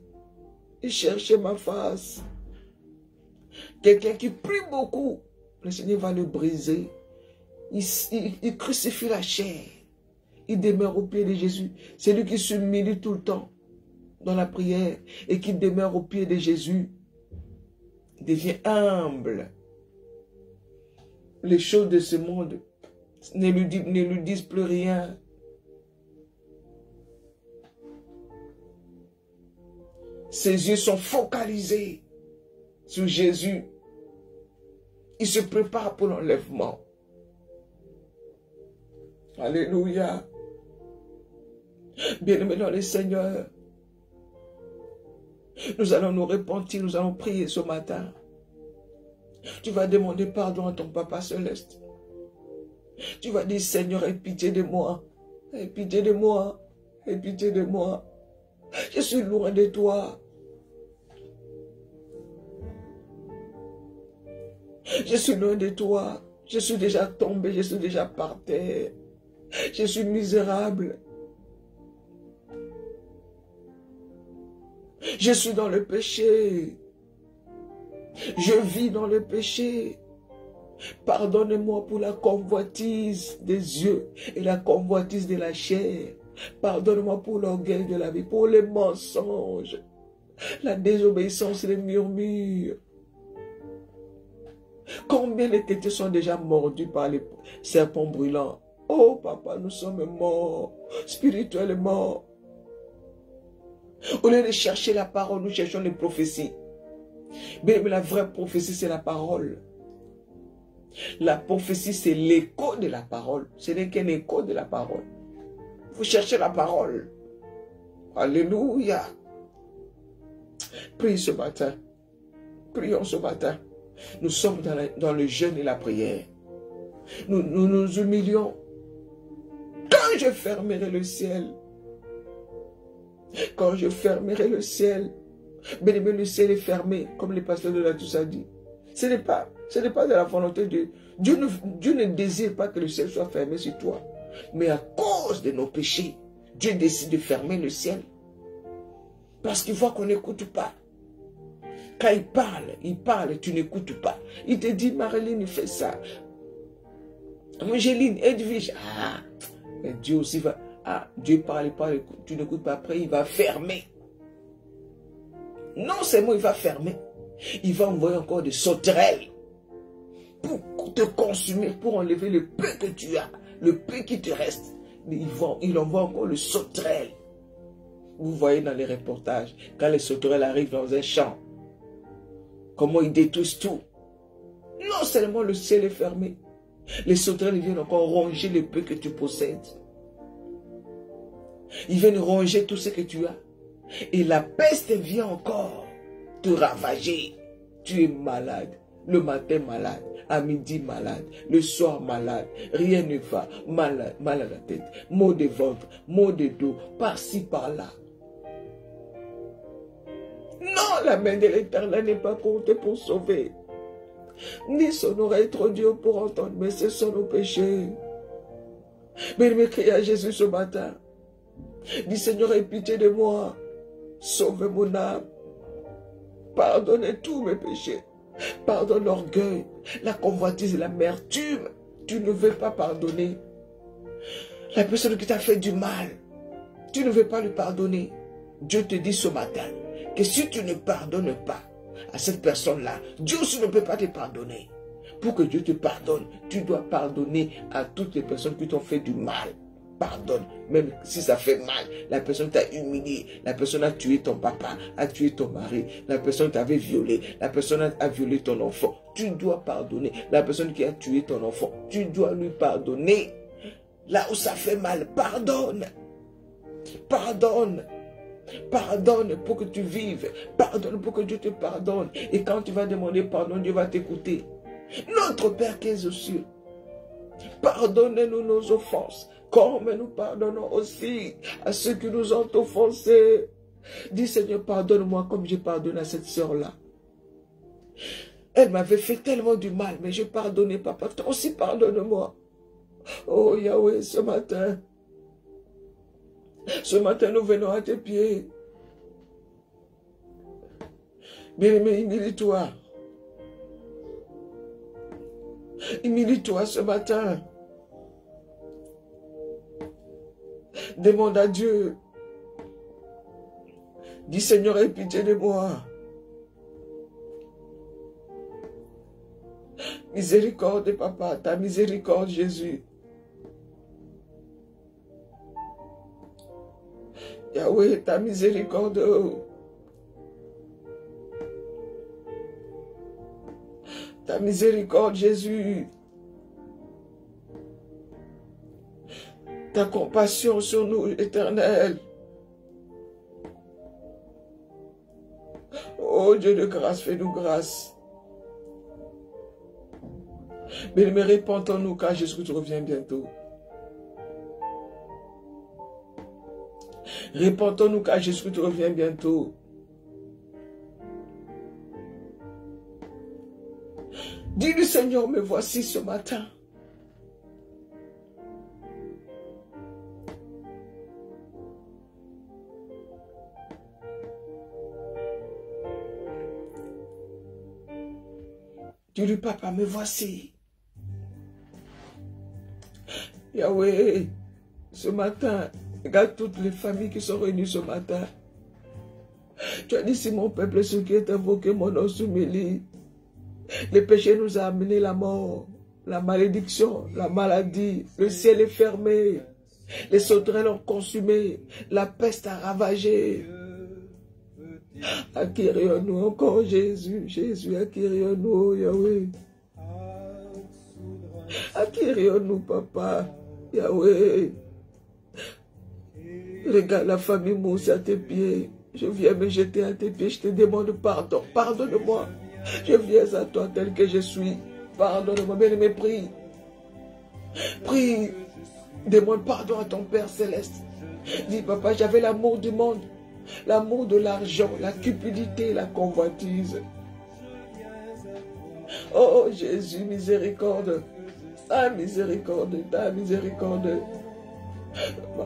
et cherche ma face. Quelqu'un qui prie beaucoup, le Seigneur va le briser. Il crucifie la chair. Il demeure au pied de Jésus. C'est lui qui s'humilie tout le temps dans la prière et qui demeure au pied de Jésus. Il devient humble. Les choses de ce monde ne lui disent plus rien. Ses yeux sont focalisés sur Jésus. Il se prépare pour l'enlèvement. Alléluia. Bien-aimés dans le Seigneur, nous allons nous repentir, nous allons prier ce matin. Tu vas demander pardon à ton Papa Céleste. Tu vas dire, Seigneur, aie pitié de moi. Aie pitié de moi. Aie pitié de moi. Je suis loin de toi. Je suis loin de toi. Je suis déjà tombé, je suis déjà par terre. Je suis misérable. Je suis dans le péché. Je vis dans le péché. Pardonne-moi pour la convoitise des yeux et la convoitise de la chair. Pardonne-moi pour l'orgueil de la vie, pour les mensonges. La désobéissance, les murmures. Combien de tétés sont déjà mordus par les serpents brûlants? Oh papa, nous sommes morts, spirituellement. Au lieu de chercher la parole, nous cherchons les prophéties. Mais la vraie prophétie, c'est la parole. La prophétie, c'est l'écho de la parole. Ce n'est qu'un écho de la parole. Vous cherchez la parole. Alléluia. Prie ce matin. Prions ce matin. Nous sommes dans le jeûne et la prière. Nous nous humilions. Quand je fermerai le ciel, quand je fermerai le ciel, bien aimé, le ciel est fermé, comme le pasteur de la Tous a dit. Ce n'est pas de la volonté de Dieu. Dieu ne désire pas que le ciel soit fermé sur toi. Mais à cause de nos péchés, Dieu décide de fermer le ciel. Parce qu'il voit qu'on n'écoute pas. Quand il parle, tu n'écoutes pas. Il te dit, Marilyn, il fait ça. Angéline, Edwige, mais Dieu aussi va, Dieu parle, tu n'écoutes pas, après il va fermer. Non seulement il va fermer, il va envoyer encore des sauterelles pour te consumer, pour enlever le peu que tu as, le peu qui te reste. Il envoie encore le sauterelle. Vous voyez dans les reportages, quand les sauterelles arrivent dans un champ, comment ils détruisent tout. Non seulement le ciel est fermé, les sauterelles viennent encore ronger le peu que tu possèdes. Ils viennent ronger tout ce que tu as. Et la peste vient encore te ravager. Tu es malade. Le matin malade. À midi malade. Le soir malade. Rien ne va. Mal à la tête. Maux de ventre. Maux de dos. Par-ci, par-là. Non, la main de l'Éternel n'est pas courte pour sauver. Ni son oreille trop dure pour entendre. Mais ce sont nos péchés. Mais il me crie à Jésus ce matin. Dis Seigneur, aie pitié de moi. Sauve mon âme. Pardonne tous mes péchés. Pardonne l'orgueil, la convoitise, l'amertume. Tu ne veux pas pardonner. La personne qui t'a fait du mal, tu ne veux pas lui pardonner. Dieu te dit ce matin que si tu ne pardonnes pas à cette personne-là, Dieu aussi ne peut pas te pardonner. Pour que Dieu te pardonne, tu dois pardonner à toutes les personnes qui t'ont fait du mal. Pardonne, même si ça fait mal. La personne t'a humilié, la personne a tué ton papa, a tué ton mari, la personne t'avait violé, la personne a violé ton enfant. Tu dois pardonner. La personne qui a tué ton enfant, tu dois lui pardonner. Là où ça fait mal, pardonne. Pardonne. Pardonne pour que tu vives. Pardonne pour que Dieu te pardonne. Et quand tu vas demander pardon, Dieu va t'écouter. Notre Père qui es aux cieux, pardonne-nous nos offenses, comme nous pardonnons aussi à ceux qui nous ont offensés. Dis Seigneur, pardonne-moi comme j'ai pardonné à cette sœur-là. Elle m'avait fait tellement du mal, mais je pardonnais pas. Toi aussi pardonne-moi. Oh Yahweh, ce matin, nous venons à tes pieds. Bien-aimé, humilie-toi. Humilie-toi ce matin. Demande à Dieu. Dis Seigneur, aie pitié de moi. Miséricorde, papa, ta miséricorde, Jésus. Yahweh, ta miséricorde. Ta miséricorde, Jésus. Ta compassion sur nous, Éternel. Oh Dieu de grâce, fais-nous grâce. Mais répentons-nous car Jésus revient bientôt. Répentons-nous car Jésus revient bientôt. Dis-lui Seigneur, me voici ce matin. Dis-lui papa, me voici. Yahweh, ce matin, regarde toutes les familles qui sont réunies ce matin. Tu as dit, si mon peuple, ce qui est invoqué, mon nom s'humilie. Le péché nous a amené la mort, la malédiction, la maladie. Le ciel est fermé. Les sauterelles ont consumé. La peste a ravagé. Acquérions-nous encore Jésus. Jésus, acquérions-nous, Yahweh. Acquérions-nous, Papa. Yahweh. Regarde la famille Mousse à tes pieds. Je viens me jeter à tes pieds. Je te demande pardon. Pardonne-moi. Je viens à toi tel que je suis. Pardonne-moi, bien-aimé, prie. Prie. Demande pardon à ton Père Céleste. Dis, Papa, j'avais l'amour du monde. L'amour de l'argent, la cupidité, la convoitise. Oh Jésus, miséricorde. Ta miséricorde, ta miséricorde.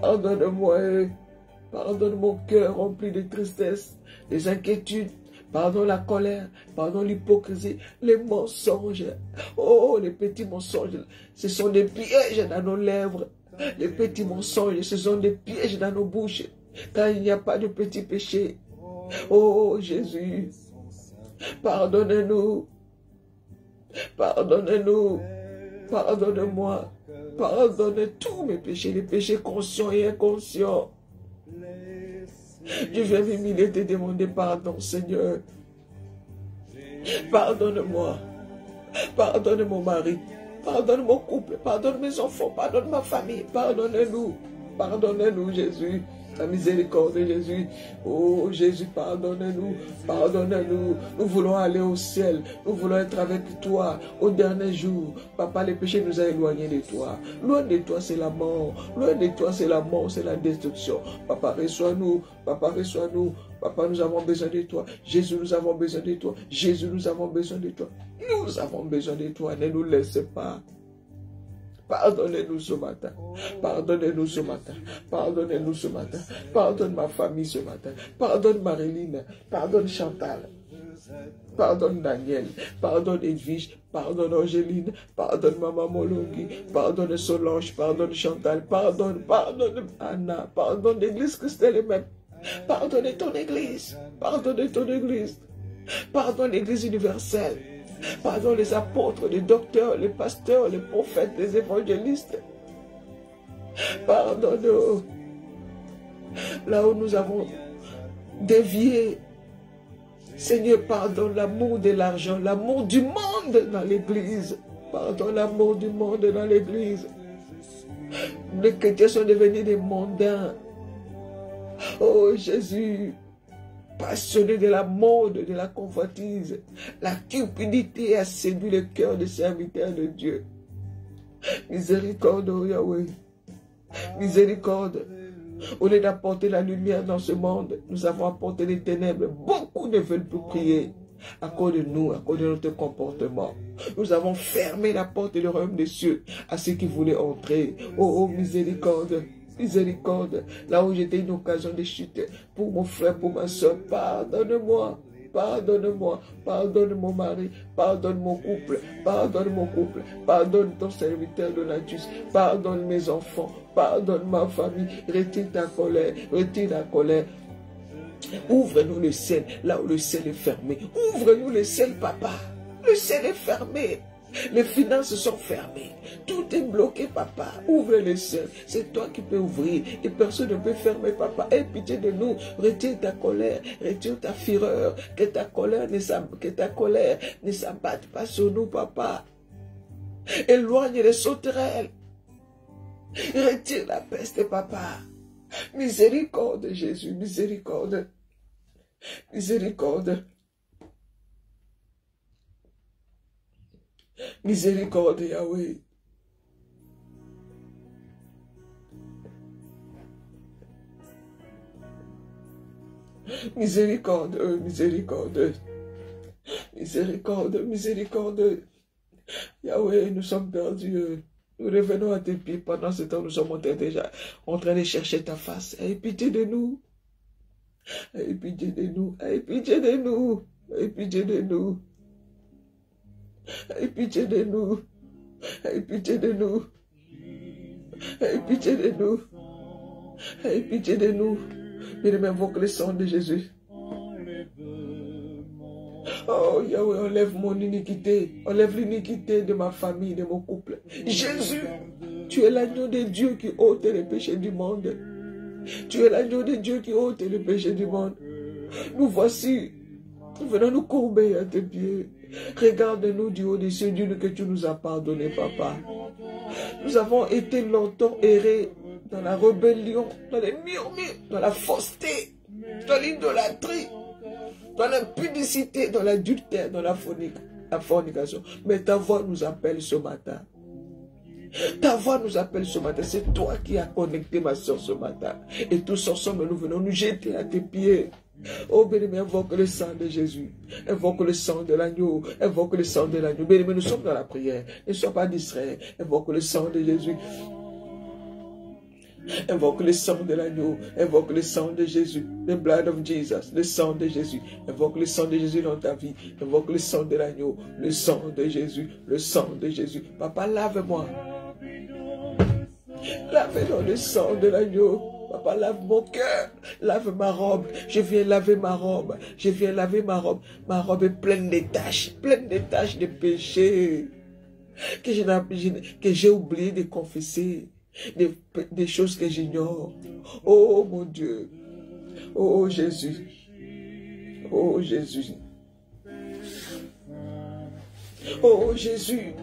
Pardonne-moi. Pardonne mon cœur rempli de tristesse, des inquiétudes. Pardonne la colère, pardonne l'hypocrisie, les mensonges. Oh, les petits mensonges, ce sont des pièges dans nos lèvres. Les petits mensonges, ce sont des pièges dans nos bouches. Car il n'y a pas de petits péchés. Oh, Jésus, pardonne-nous. Pardonne-nous. Pardonne-moi. Pardonne tous mes péchés, les péchés conscients et inconscients. Je viens m'humilier et te demander pardon, Seigneur. Pardonne-moi. Pardonne mon mari. Pardonne mon couple. Pardonne mes enfants. Pardonne ma famille. Pardonne-nous. Pardonne-nous, Jésus. La miséricorde de Jésus. Oh, Jésus, pardonne-nous. Pardonne-nous. Nous voulons aller au ciel. Nous voulons être avec toi au dernier jour. Papa, les péchés nous ont éloignés de toi. Loin de toi, c'est la mort. Loin de toi, c'est la mort, c'est la destruction. Papa, reçois-nous. Papa, reçois-nous. Papa, nous avons besoin de toi. Jésus, nous avons besoin de toi. Jésus, nous avons besoin de toi. Nous avons besoin de toi. Ne nous laisse pas. Pardonnez-nous ce matin. Pardonnez-nous ce matin. Pardonnez-nous ce matin. Pardonne ma famille ce matin. Pardonne Marilyn. Pardonne Chantal. Pardonne Daniel. Pardonne Edwige. Pardonne Angéline. Pardonne Maman Molongi. Pardonne Solange. Pardonne Chantal. Pardonne Anna. Pardonne l'Église Christelle même. Pardonne ton Église. Pardonne ton Église. Pardonne l'Église universelle. Pardonne les apôtres, les docteurs, les pasteurs, les prophètes, les évangélistes. Pardonne-nous. Là où nous avons dévié. Seigneur, pardonne l'amour de l'argent, l'amour du monde dans l'Église. Pardonne l'amour du monde dans l'Église. Les chrétiens sont devenus des mondains. Oh Jésus, passionné de la mode, de la convoitise, la cupidité a séduit le cœur des serviteurs de Dieu. Miséricorde, oh Yahweh. Miséricorde. Au lieu d'apporter la lumière dans ce monde, nous avons apporté les ténèbres. Beaucoup ne veulent plus prier à cause de nous, à cause de notre comportement. Nous avons fermé la porte du royaume des cieux à ceux qui voulaient entrer. Oh, miséricorde. Miséricorde, là où j'étais une occasion de chute, pour mon frère, pour ma soeur, pardonne-moi, pardonne-moi, pardonne mon mari, pardonne mon couple, pardonne ton serviteur de la justice, pardonne mes enfants, pardonne ma famille, retire ta colère, retire ta colère. Ouvre-nous le ciel, là où le ciel est fermé, ouvre-nous le ciel, papa, le ciel est fermé. Les finances sont fermées. Tout est bloqué, papa. Ouvre les cieux. C'est toi qui peux ouvrir. Et personne ne peut fermer, papa. Aie pitié de nous. Retire ta colère. Retire ta fureur. Que ta colère ne s'abatte pas sur nous, papa. Éloigne les sauterelles. Retire la peste, papa. Miséricorde, Jésus. Miséricorde. Miséricorde. Miséricorde, Yahweh. Miséricorde, miséricorde. Miséricorde, miséricorde. Yahweh, nous sommes perdus. Nous revenons à tes pieds. Pendant ce temps, nous sommes déjà en train de chercher ta face. Aie pitié de nous. Aie pitié de nous. Aie pitié de nous. Aie pitié de nous. Aie pitié de nous. Aie pitié de nous. Aie pitié de nous. Aie pitié de nous. Il m'invoque le sang de Jésus. Oh Yahweh, enlève mon iniquité. Enlève l'iniquité de ma famille, de mon couple. Jésus, tu es l'agneau de Dieu qui ôte les péchés du monde. Tu es l'agneau de Dieu qui ôte les péchés du monde. Nous voici. Nous venons nous courber à tes pieds. Regarde-nous du haut des cieux, Dieu, que tu nous as pardonné, Papa. Nous avons été longtemps errés dans la rébellion, dans les murmures, dans la fausseté, dans l'idolâtrie, dans l'impudicité, dans l'adultère, dans la fornication. Mais ta voix nous appelle ce matin. Ta voix nous appelle ce matin. C'est toi qui as connecté ma soeur ce matin. Et tous ensemble, nous venons nous jeter à tes pieds. Oh, bien-aimé, invoque le sang de Jésus. Invoque le sang de l'agneau. Invoque le sang de l'agneau. Bien-aimé, nous sommes dans la prière. Ne sois pas distrait. Invoque le sang de Jésus. Invoque le sang de l'agneau. Invoque le sang de Jésus. The blood of Jesus. Le sang de Jésus. Invoque le sang de Jésus dans ta vie. Invoque le sang de l'agneau. Le sang de Jésus. Le sang de Jésus. Papa, lave-moi. Lave dans le sang de l'agneau. Papa, lave mon cœur, lave ma robe. Je viens laver ma robe. Je viens laver ma robe. Ma robe est pleine de taches de péché que j'ai oublié de confesser, des choses que j'ignore. Oh mon Dieu, oh Jésus, oh Jésus, oh Jésus.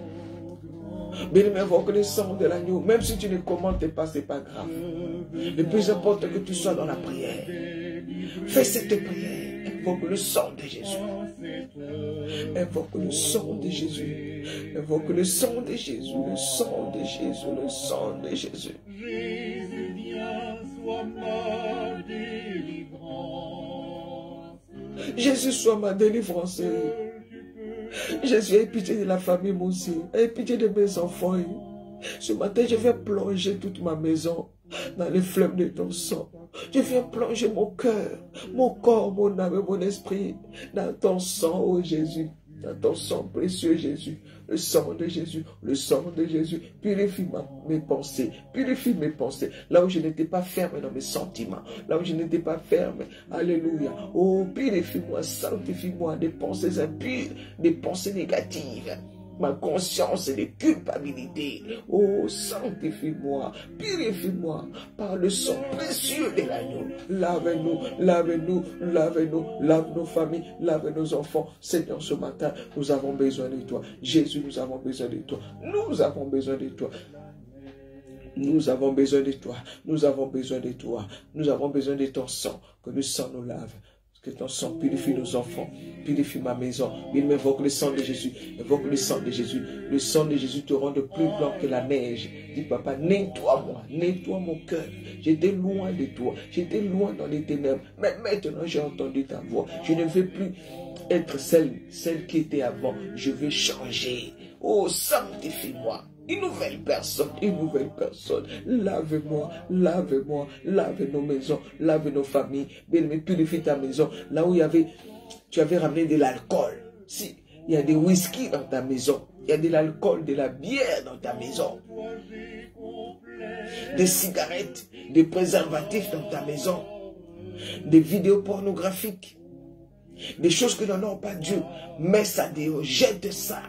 Bien-aimé, invoque le sang de l'agneau. Même si tu ne commentes pas, ce n'est pas grave. Le plus important que tu sois dans la prière. Fais cette prière. Invoque le sang de Jésus. Invoque le sang de Jésus. Invoque le sang de Jésus. Le sang de Jésus. Le sang de Jésus. Jésus, viens, sois ma délivrance. Jésus, sois ma délivrance. Jésus, aie pitié de la famille, mon Dieu. Aie pitié de mes enfants. Ce matin, je viens plonger toute ma maison dans les fleuves de ton sang. Je viens plonger mon cœur, mon corps, mon âme et mon esprit dans ton sang, oh Jésus. Dans ton sang précieux, Jésus. Le sang de Jésus, le sang de Jésus. Purifie mes pensées, purifie mes pensées. Là où je n'étais pas ferme dans mes sentiments, là où je n'étais pas ferme, alléluia. Oh, purifie-moi, sanctifie-moi des pensées impures, des pensées négatives. Ma conscience et de culpabilité. Oh, sanctifie-moi, purifie-moi par le sang précieux de l'agneau. Lave-nous, lave-nous, lave-nous, lave nos familles, lave nos enfants. Seigneur, ce matin, nous avons besoin de toi. Jésus, nous avons besoin de toi. Nous avons besoin de toi. Nous avons besoin de toi. Nous avons besoin de toi. Nous avons besoin de ton sang. Que le sang nous lave. Que ton sang purifie nos enfants, purifie ma maison. Il m'invoque le sang de Jésus, invoque le sang de Jésus. Le sang de Jésus te rend plus blanc que la neige. Dis, papa, nettoie-moi, nettoie mon cœur. J'étais loin de toi, j'étais loin dans les ténèbres. Mais maintenant, j'ai entendu ta voix. Je ne veux plus être celle qui était avant. Je veux changer. Oh, sanctifie-moi. Une nouvelle personne, une nouvelle personne. Lave-moi, lave-moi, lave nos maisons, lave nos familles. Bien-aimé, purifie ta maison. Là où tu avais ramené de l'alcool. Si, il y a des whisky dans ta maison. Il y a de l'alcool, de la bière dans ta maison. Des cigarettes, des préservatifs dans ta maison. Des vidéos pornographiques. Des choses que n'en ont pas Dieu. Mets ça dehors, jette ça.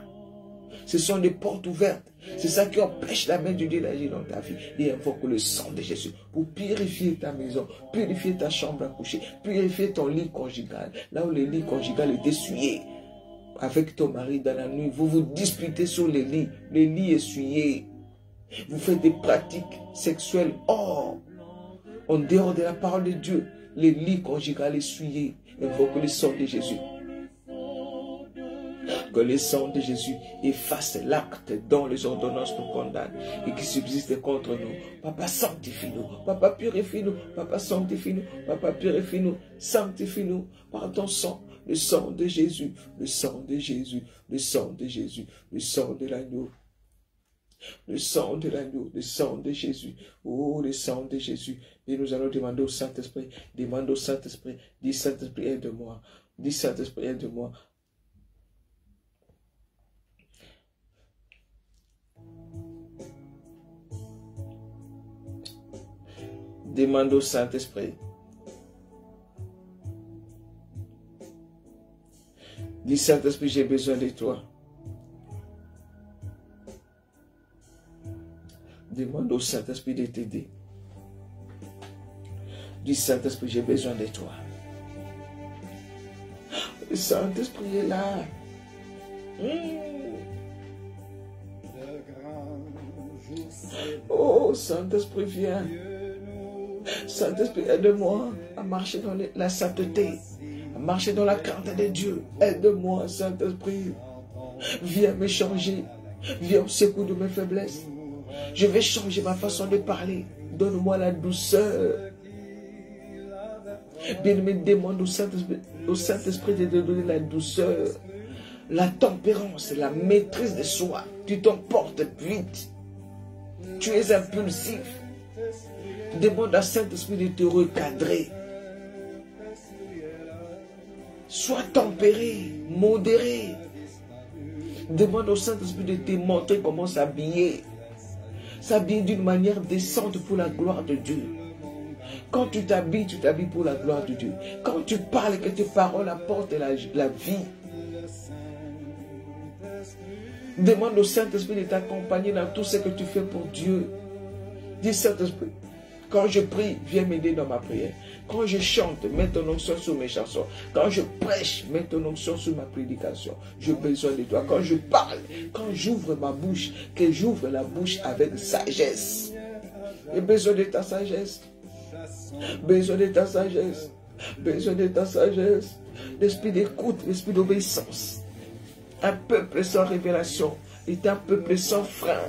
Ce sont des portes ouvertes. C'est ça qui empêche la main de Dieu d'agir dans ta vie. Et invoque le sang de Jésus pour purifier ta maison, purifier ta chambre à coucher, purifier ton lit conjugal. Là où le lit conjugal est essuyé avec ton mari dans la nuit, vous vous disputez sur le lit essuyé. Vous faites des pratiques sexuelles en dehors de la parole de Dieu. Le lit conjugal essuyé. Invoque le sang de Jésus. Que le sang de Jésus efface l'acte dont les ordonnances nous condamnent et qui subsiste contre nous. Papa, sanctifie-nous. Papa, purifie-nous. Papa, sanctifie-nous. Papa, purifie-nous. Sanctifie-nous par ton sang. Le sang de Jésus. Le sang de Jésus. Le sang de Jésus. Le sang de l'agneau. Le sang de l'agneau. Le sang de Jésus. Oh, le sang de Jésus. Et nous allons demander au Saint-Esprit. Demande au Saint-Esprit. Dis, Saint-Esprit, aide-moi. Dis, Saint-Esprit, aide-moi. Demande au Saint-Esprit. Dis, Saint-Esprit, j'ai besoin de toi. Demande au Saint-Esprit de t'aider. Dis, Saint-Esprit, j'ai besoin de toi. Le Saint-Esprit est là. Oh, Saint-Esprit, viens. Saint-Esprit, aide-moi à marcher dans la sainteté, à marcher dans la crainte de Dieu. Aide-moi, Saint-Esprit. Viens me changer. Viens au secours de mes faiblesses. Je vais changer ma façon de parler. Donne-moi la douceur. Bien-aimé, demande au Saint-Esprit de te donner la douceur, la tempérance, la maîtrise de soi. Tu t'emportes vite. Tu es impulsif. Demande à Saint-Esprit de te recadrer. Sois tempéré, modéré. Demande au Saint-Esprit de te montrer comment s'habiller. S'habiller d'une manière décente pour la gloire de Dieu. Quand tu t'habilles pour la gloire de Dieu. Quand tu parles, que tes paroles apportent la vie. Demande au Saint-Esprit de t'accompagner dans tout ce que tu fais pour Dieu. Dis, Saint-Esprit, quand je prie, viens m'aider dans ma prière. Quand je chante, mets ton onction sur mes chansons. Quand je prêche, mets ton onction sur ma prédication. J'ai besoin de toi. Quand je parle, quand j'ouvre ma bouche, que j'ouvre la bouche avec sagesse. J'ai besoin de ta sagesse. Besoin de ta sagesse. Besoin de ta sagesse. L'esprit d'écoute, l'esprit d'obéissance. Un peuple sans révélation est un peuple sans frein.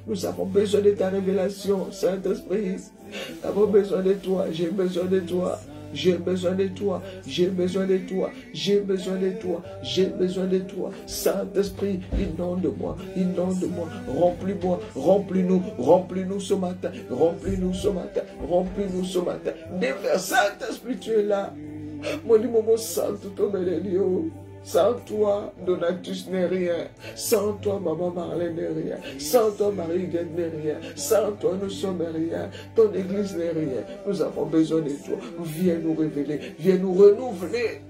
Nous avons besoin de ta révélation, Saint-Esprit. Nous avons besoin de toi. J'ai besoin de toi. J'ai besoin de toi. J'ai besoin de toi. J'ai besoin de toi. J'ai besoin de toi. Saint-Esprit, inonde-moi. Inonde-moi. Remplis-moi. Remplis-nous. Remplis-nous ce matin. Remplis-nous ce matin. Remplis-nous ce matin. Déverse, Saint-Esprit, tu es là. Mon moment saint, tout au milieu. Sans toi, Donatus n'est rien. Sans toi, Maman Marlène n'est rien. Sans toi, Marie-Guette n'est rien. Sans toi, nous sommes rien. Ton église n'est rien. Nous avons besoin de toi. Viens nous révéler. Viens nous renouveler.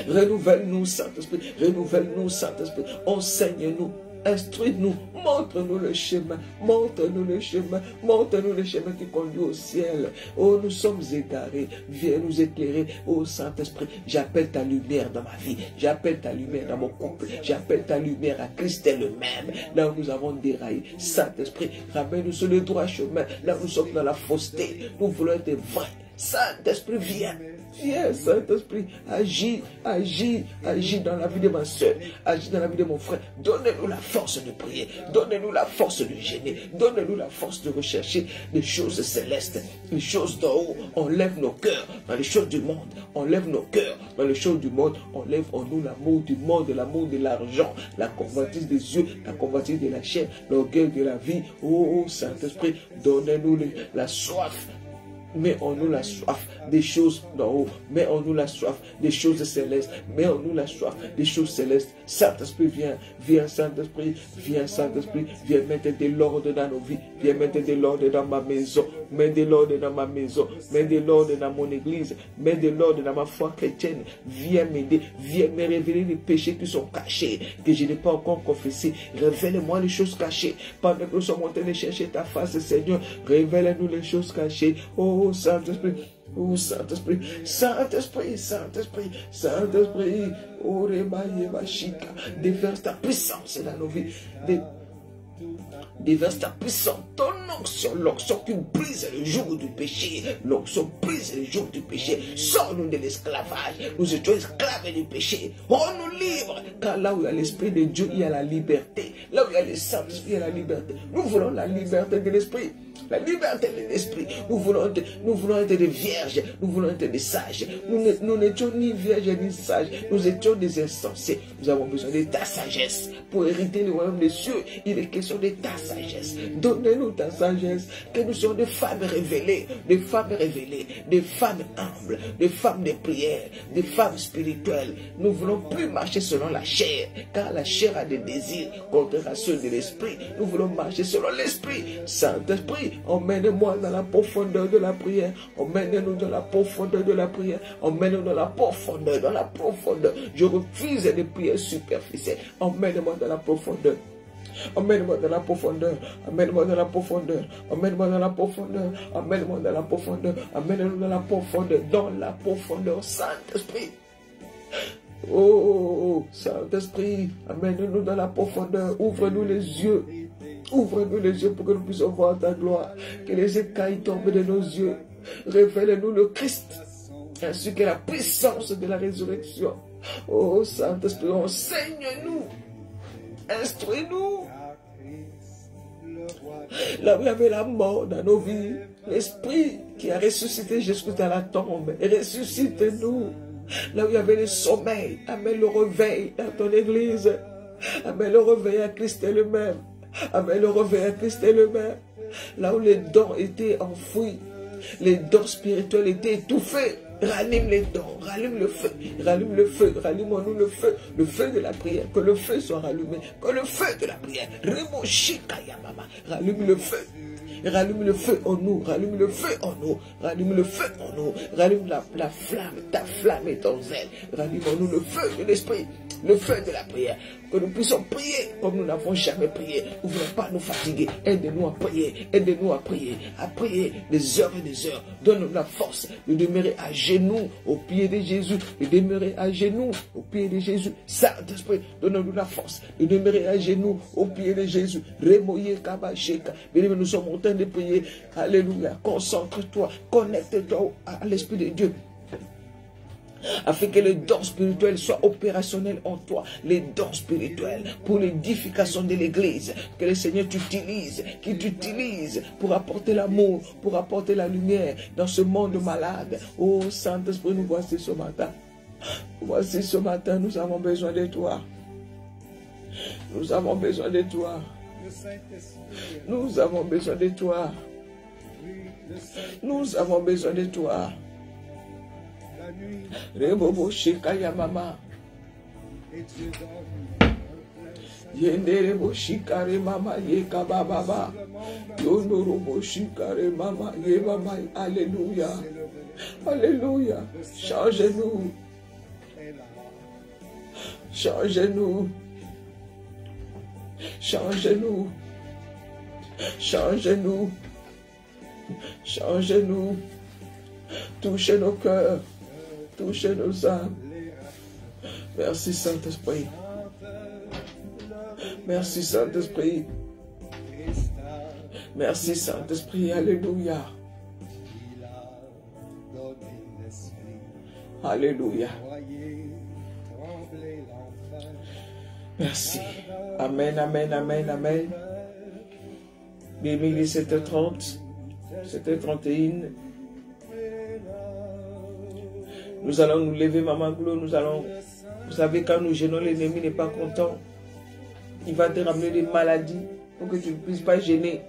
Renouvelle-nous, Saint-Esprit. Renouvelle-nous, Saint-Esprit. Enseigne-nous. Instruis-nous, montre-nous le chemin, montre-nous le chemin, montre-nous le chemin qui conduit au ciel. Oh, nous sommes égarés, viens nous éclairer. Oh Saint-Esprit, j'appelle ta lumière dans ma vie, j'appelle ta lumière dans mon couple, j'appelle ta lumière à Christ elle-même, là où nous avons déraillé. Saint-Esprit, ramène-nous sur le droit chemin, là où nous sommes dans la fausseté, nous voulons être vrais. Saint-Esprit, viens. Viens, Saint-Esprit, agis, agis, agis dans la vie de ma soeur, agis dans la vie de mon frère. Donne-nous la force de prier, donne-nous la force de gêner, donne-nous la force de rechercher les choses célestes, les choses d'en haut. On lève nos cœurs dans les choses du monde, on lève nos cœurs dans les choses du monde, on lève en nous l'amour du monde, l'amour de l'argent, la convoitise des yeux, la convoitise de la chair, l'orgueil de la vie. Oh, Saint-Esprit, donne-nous la soif. Mets en nous la soif des choses d'en haut. Mets en nous la soif des choses célestes. Mets en nous la soif des choses célestes. Saint-Esprit, viens. Viens, Saint-Esprit. Viens, Saint-Esprit. Viens mettre de l'ordre dans nos vies. Viens mettre de l'ordre dans ma maison. Mets de l'ordre dans ma maison. Mets de l'ordre dans mon église. Mets de l'ordre dans ma foi chrétienne. Viens m'aider. Viens me révéler les péchés qui sont cachés, que je n'ai pas encore confessés. Révèle-moi les choses cachées. Pendant que nous sommes en train de chercher ta face, Seigneur, révèle-nous les choses cachées. Oh, Saint-Esprit. Oh, Saint-Esprit, Saint-Esprit, Saint-Esprit, Saint-Esprit, oh, déverse ta puissance dans nos vies, déverse ta puissance, ton onction, l'onction qui brise le joug du péché, l'onction brise le joug du péché, sors-nous de l'esclavage, nous étions esclaves du péché, rends-nous libres, car là où il y a l'Esprit de Dieu, il y a la liberté, là où il y a le Saint-Esprit, il y a la liberté, nous voulons la liberté de l'Esprit. La liberté de l'esprit. Nous voulons être des vierges. Nous voulons être des sages. Nous n'étions ni vierges ni sages. Nous étions des insensés. Nous avons besoin de ta sagesse. Pour hériter le royaume des cieux, il est question de ta sagesse. Donnez-nous ta sagesse. Que nous soyons des femmes révélées. Des femmes révélées. Des femmes humbles. Des femmes de prière. Des femmes spirituelles. Nous ne voulons plus marcher selon la chair. Car la chair a des désirs contraires à ceux de l'esprit. Nous voulons marcher selon l'esprit. Saint-Esprit, Saint-Esprit, emmène-moi dans la profondeur de la prière. Emmène-nous dans la profondeur de la prière. Emmène-nous dans la profondeur, dans la profondeur. Je refuse les prières superficielles. Emmène-moi dans la profondeur. Emmène-moi dans la profondeur, emmène-moi dans la profondeur, emmène-moi dans la profondeur, emmène-moi dans la profondeur, emmène-nous dans la profondeur, Saint-Esprit. Oh, Saint-Esprit, amène-nous dans la profondeur, ouvre-nous les yeux pour que nous puissions voir ta gloire, que les écailles tombent de nos yeux, révèle-nous le Christ, ainsi que la puissance de la résurrection. Oh, Saint-Esprit, enseigne-nous. Instruis-nous. Là où il y avait la mort dans nos vies, l'Esprit qui a ressuscité Jésus dans la tombe, ressuscite-nous. Là où il y avait le sommeil, amène le réveil dans ton église. Amène le réveil à Christ lui-même. Amène le réveil à Christ lui-même. Là où les dons étaient enfouis, les dons spirituels étaient étouffés. Rallume les dons, rallume le feu, rallume-nous le feu de la prière, que le feu soit rallumé, que le feu de la prière, rallume le feu. Rallume le feu en nous, rallume le feu en nous, rallume le feu en nous, rallume la flamme, ta flamme et ton zèle, rallume en nous le feu de l'esprit, le feu de la prière, que nous puissions prier comme nous n'avons jamais prié, nous ne voulons pas nous fatiguer, aide-nous à prier des heures et des heures, donne-nous la force de demeurer à genoux au pied de Jésus, de demeurer à genoux au pied de Jésus, Saint-Esprit, donne-nous la force de demeurer à genoux au pied de Jésus, Remoye Kabasheka, nous sommes en train de prier, alléluia, concentre-toi, connecte-toi à l'Esprit de Dieu, afin que les dons spirituels soient opérationnels en toi, les dons spirituels pour l'édification de l'Église, que le Seigneur t'utilise, qu'il t'utilise pour apporter l'amour, pour apporter la lumière dans ce monde malade. Oh Saint-Esprit, nous voici ce matin. Voici ce matin, nous avons besoin de toi. Nous avons besoin de toi. Nous avons besoin de toi. Nous avons besoin de toi. Rebobo shikaya mama. Yenderebo shikare mama ye kababa. Yondorobo shikare mama ye mama. Alléluia. Alléluia. Change-nous. Change-nous. Change-nous. Change-nous. Change-nous. Touchez nos cœurs. Touchez nos âmes. Merci Saint-Esprit. Merci Saint-Esprit. Merci Saint-Esprit. Alléluia. Alléluia. Merci. Amen, amen, amen, amen. Bien, il est 7h30. 7h31. Nous allons nous lever, Maman Glo, nous allons... Vous savez, quand nous gênons, l'ennemi n'est pas content. Il va te ramener des maladies pour que tu ne puisses pas gêner.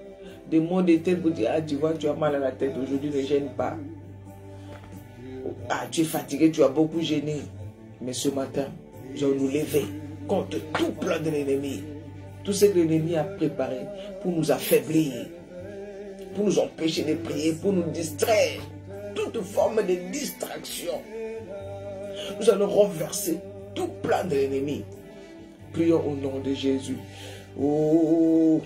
Des maux de tête pour dire, ah, tu vois, tu as mal à la tête, aujourd'hui, ne gêne pas. Ah, tu es fatigué, tu as beaucoup gêné. Mais ce matin, nous allons nous lever contre tout plan de l'ennemi. Tout ce que l'ennemi a préparé pour nous affaiblir, pour nous empêcher de prier, pour nous distraire. Toute forme de distraction. Nous allons renverser tout plan de l'ennemi. Prions au nom de Jésus. Oh,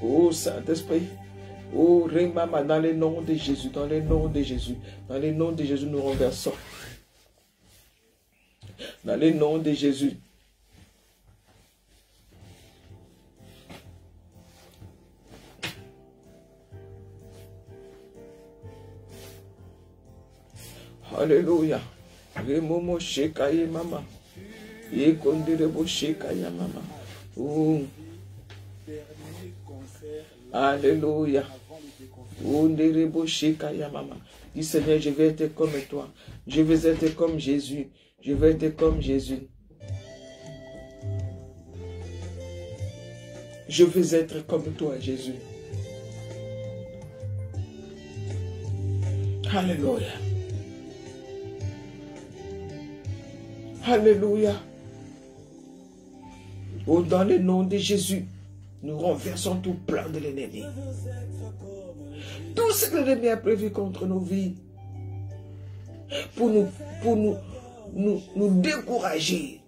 oh Saint-Esprit. Oh, Remama, dans le nom de Jésus, dans le nom de Jésus, dans le nom de Jésus, nous renversons. Dans le nom de Jésus. Alléluia. Remomo shekaye mama. Yekonderebo shekaya mama. Oh. Alléluia. Onderebo shekaya mama. Dis Seigneur, je vais être comme toi. Je vais être comme Jésus. Je vais être comme Jésus. Je veux être comme toi, Jésus. Alléluia. Alléluia. Oh, dans le nom de Jésus, Nous renversons tout plan de l'ennemi. Tout ce que l'ennemi a prévu contre nos vies, pour nous décourager.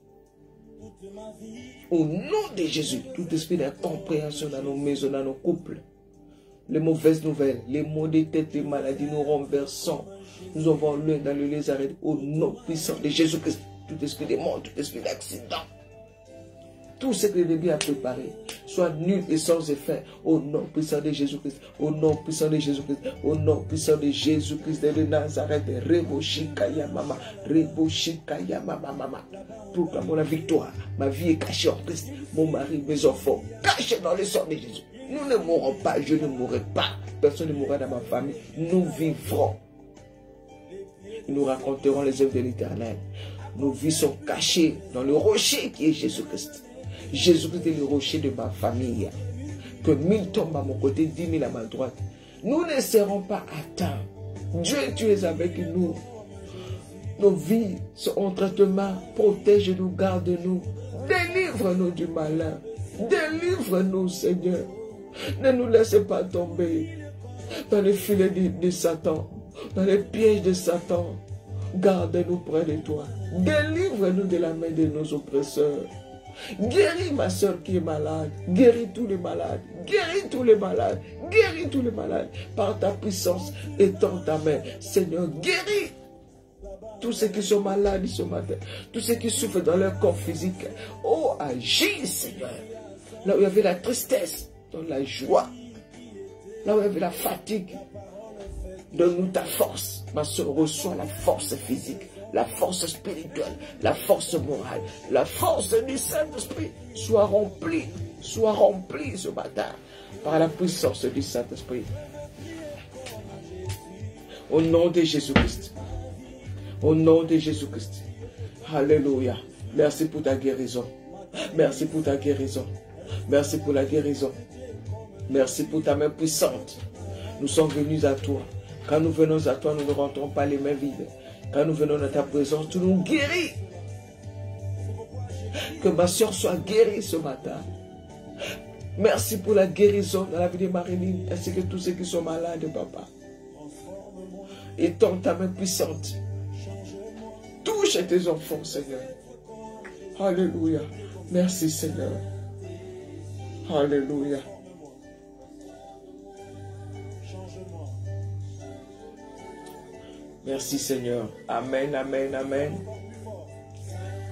Au nom de Jésus, tout esprit d'incompréhension dans nos maisons, dans nos couples, les mauvaises nouvelles, les maux de tête, les maladies, nous renversons. Nous envoyons l'un dans le lézard au nom puissant de Jésus-Christ. Tout esprit de mort, tout esprit d'accident. Tout ce que l'ennemi a préparé soit nul et sans effet au nom puissant de Jésus-Christ, au nom puissant de Jésus-Christ, au nom puissant de Jésus-Christ de Nazareth, Reboshikaya Mama, Reboshikaya Mama. Proclamons la victoire. Ma vie est cachée en Christ. Mon mari, mes enfants, cachés dans le sang de Jésus. Nous ne mourrons pas, je ne mourrai pas. Personne ne mourra dans ma famille. Nous vivrons. Nous raconterons les œuvres de l'Éternel. Nos vies sont cachées dans le rocher qui est Jésus-Christ. Jésus-Christ est le rocher de ma famille. Que 1000 tombent à mon côté, 10 000 à ma droite. Nous ne serons pas atteints. Dieu, tu es avec nous. Nos vies sont en traitement. Protège-nous, garde-nous. Délivre-nous du malin. Délivre-nous, Seigneur. Ne nous laisse pas tomber dans les filets de Satan, dans les pièges de Satan. Garde-nous près de toi. Délivre-nous de la main de nos oppresseurs. Guéris ma soeur qui est malade. Guéris tous les malades. Guéris tous les malades. Guéris tous les malades. Par ta puissance, étends ta main. Seigneur, guéris tous ceux qui sont malades ce matin. Tous ceux qui souffrent dans leur corps physique. Oh, agis, Seigneur. Là où il y avait la tristesse, donne la joie. Là où il y avait la fatigue, donne-nous ta force. Ma soeur, reçoit la force physique, la force spirituelle, la force morale, la force du Saint-Esprit. Sois rempli ce matin par la puissance du Saint-Esprit. Au nom de Jésus-Christ. Au nom de Jésus-Christ. Alléluia. Merci pour ta guérison. Merci pour ta guérison. Merci pour la guérison. Merci pour ta main puissante. Nous sommes venus à toi. Quand nous venons à toi, nous ne rentrons pas les mains vides. Quand nous venons dans ta présence, tu nous guéris. Que ma soeur soit guérie ce matin. Merci pour la guérison dans la vie de Marilyn, ainsi que tous ceux qui sont malades, papa. Étends ta main puissante. Touche tes enfants, Seigneur. Alléluia. Merci, Seigneur. Alléluia. Merci, Seigneur. Amen, amen, amen.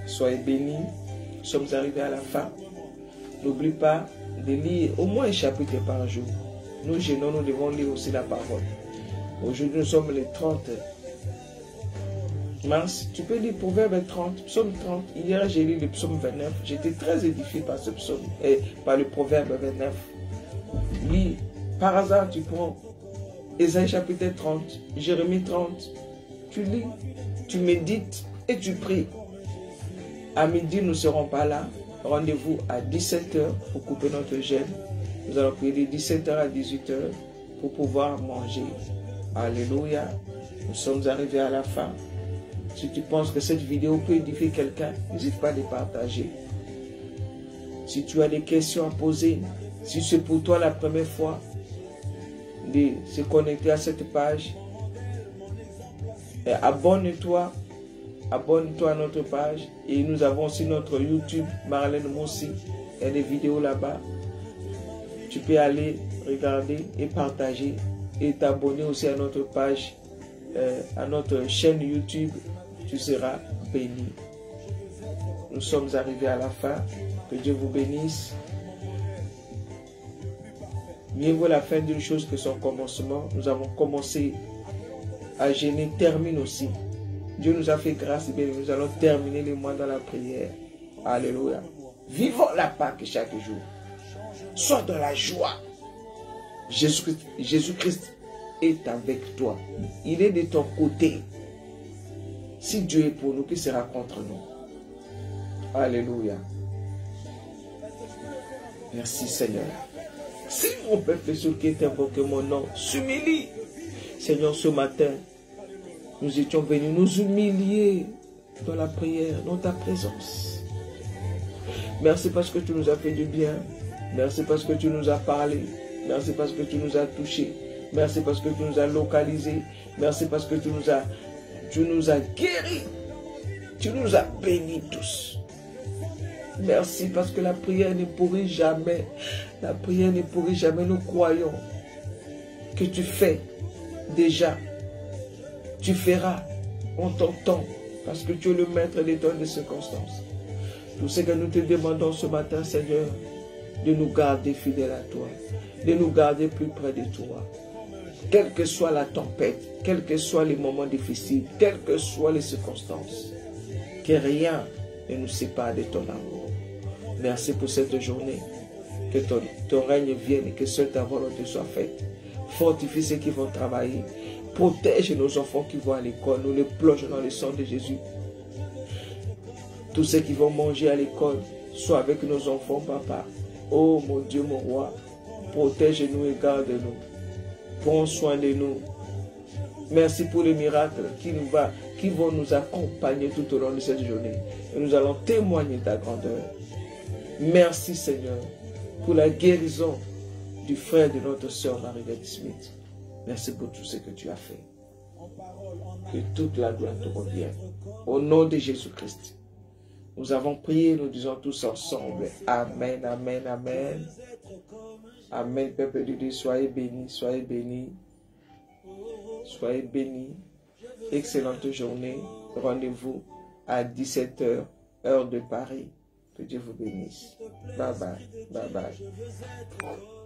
Soyez bénis. Nous sommes arrivés à la fin. N'oublie pas de lire au moins un chapitre par jour. Nous, jeunes, nous devons lire aussi la parole. Aujourd'hui, nous sommes les 30 mars. Tu peux lire Proverbe 30, psaume 30. Hier, j'ai lu le psaume 29. J'étais très édifié par ce psaume et par le Proverbe 29. Lis. Par hasard, tu prends Ésaïe chapitre 30, Jérémie 30. Tu lis, tu médites et tu pries. À midi, nous ne serons pas là. Rendez-vous à 17 h pour couper notre jeûne. Nous allons prier de 17 h à 18 h pour pouvoir manger. Alléluia. Nous sommes arrivés à la fin. Si tu penses que cette vidéo peut édifier quelqu'un, n'hésite pas à les partager. Si tu as des questions à poser, si c'est pour toi la première fois de se connecter à cette page, abonne-toi à notre page. Et nous avons aussi notre YouTube, Marlène Moussi. Il y a des vidéos là-bas. Tu peux aller regarder et partager et t'abonner aussi à notre page, à notre chaîne YouTube. Tu seras béni. Nous sommes arrivés à la fin. Que Dieu vous bénisse. Mieux vaut la fin d'une chose que son commencement. Nous avons commencé à jeûner, termine aussi. Dieu nous a fait grâce et bien nous allons terminer le mois dans la prière. Alléluia. Vivons la Pâque chaque jour. Sois dans la joie. Jésus-Christ est avec toi. Il est de ton côté. Si Dieu est pour nous, qui sera contre nous? Alléluia. Merci Seigneur. Si mon peuple sur qui est invoqué mon nom s'humilie, Seigneur, ce matin, nous étions venus nous humilier dans la prière, dans ta présence. Merci parce que tu nous as fait du bien. Merci parce que tu nous as parlé. Merci parce que tu nous as touchés. Merci parce que tu nous as localisés. Merci parce que tu nous as guéris. Tu nous as bénis tous. Merci parce que la prière ne pourrit jamais. La prière ne pourrit jamais. Nous croyons que tu fais déjà. Tu feras en ton temps parce que tu es le maître des temps et des circonstances. Tout ce que nous te demandons ce matin, Seigneur, de nous garder fidèles à toi, de nous garder plus près de toi. Quelle que soit la tempête, quels que soient les moments difficiles, quelles que soient les circonstances, que rien ne nous sépare de ton amour. Merci pour cette journée. Que ton règne vienne et que seule ta volonté soit faite. Fortifie ceux qui vont travailler. Protège nos enfants qui vont à l'école. Nous les plongeons dans le sang de Jésus. Tous ceux qui vont manger à l'école, sois avec nos enfants, papa. Oh mon Dieu, mon roi, protège-nous et garde-nous. Prends soin de nous. Merci pour les miracles qui vont nous accompagner tout au long de cette journée. Et nous allons témoigner de ta grandeur. Merci Seigneur pour la guérison du frère de notre sœur Marie-Beth Smith. Merci pour tout ce que tu as fait. Que toute la gloire te revienne. Au nom de Jésus-Christ. Nous avons prié, nous disons tous ensemble. Amen, amen, amen. Amen, peuple de Dieu, soyez bénis, soyez bénis. Soyez bénis. Excellente journée. Rendez-vous à 17 h, heure de Paris. Que Dieu vous bénisse. Bye bye. Bye bye.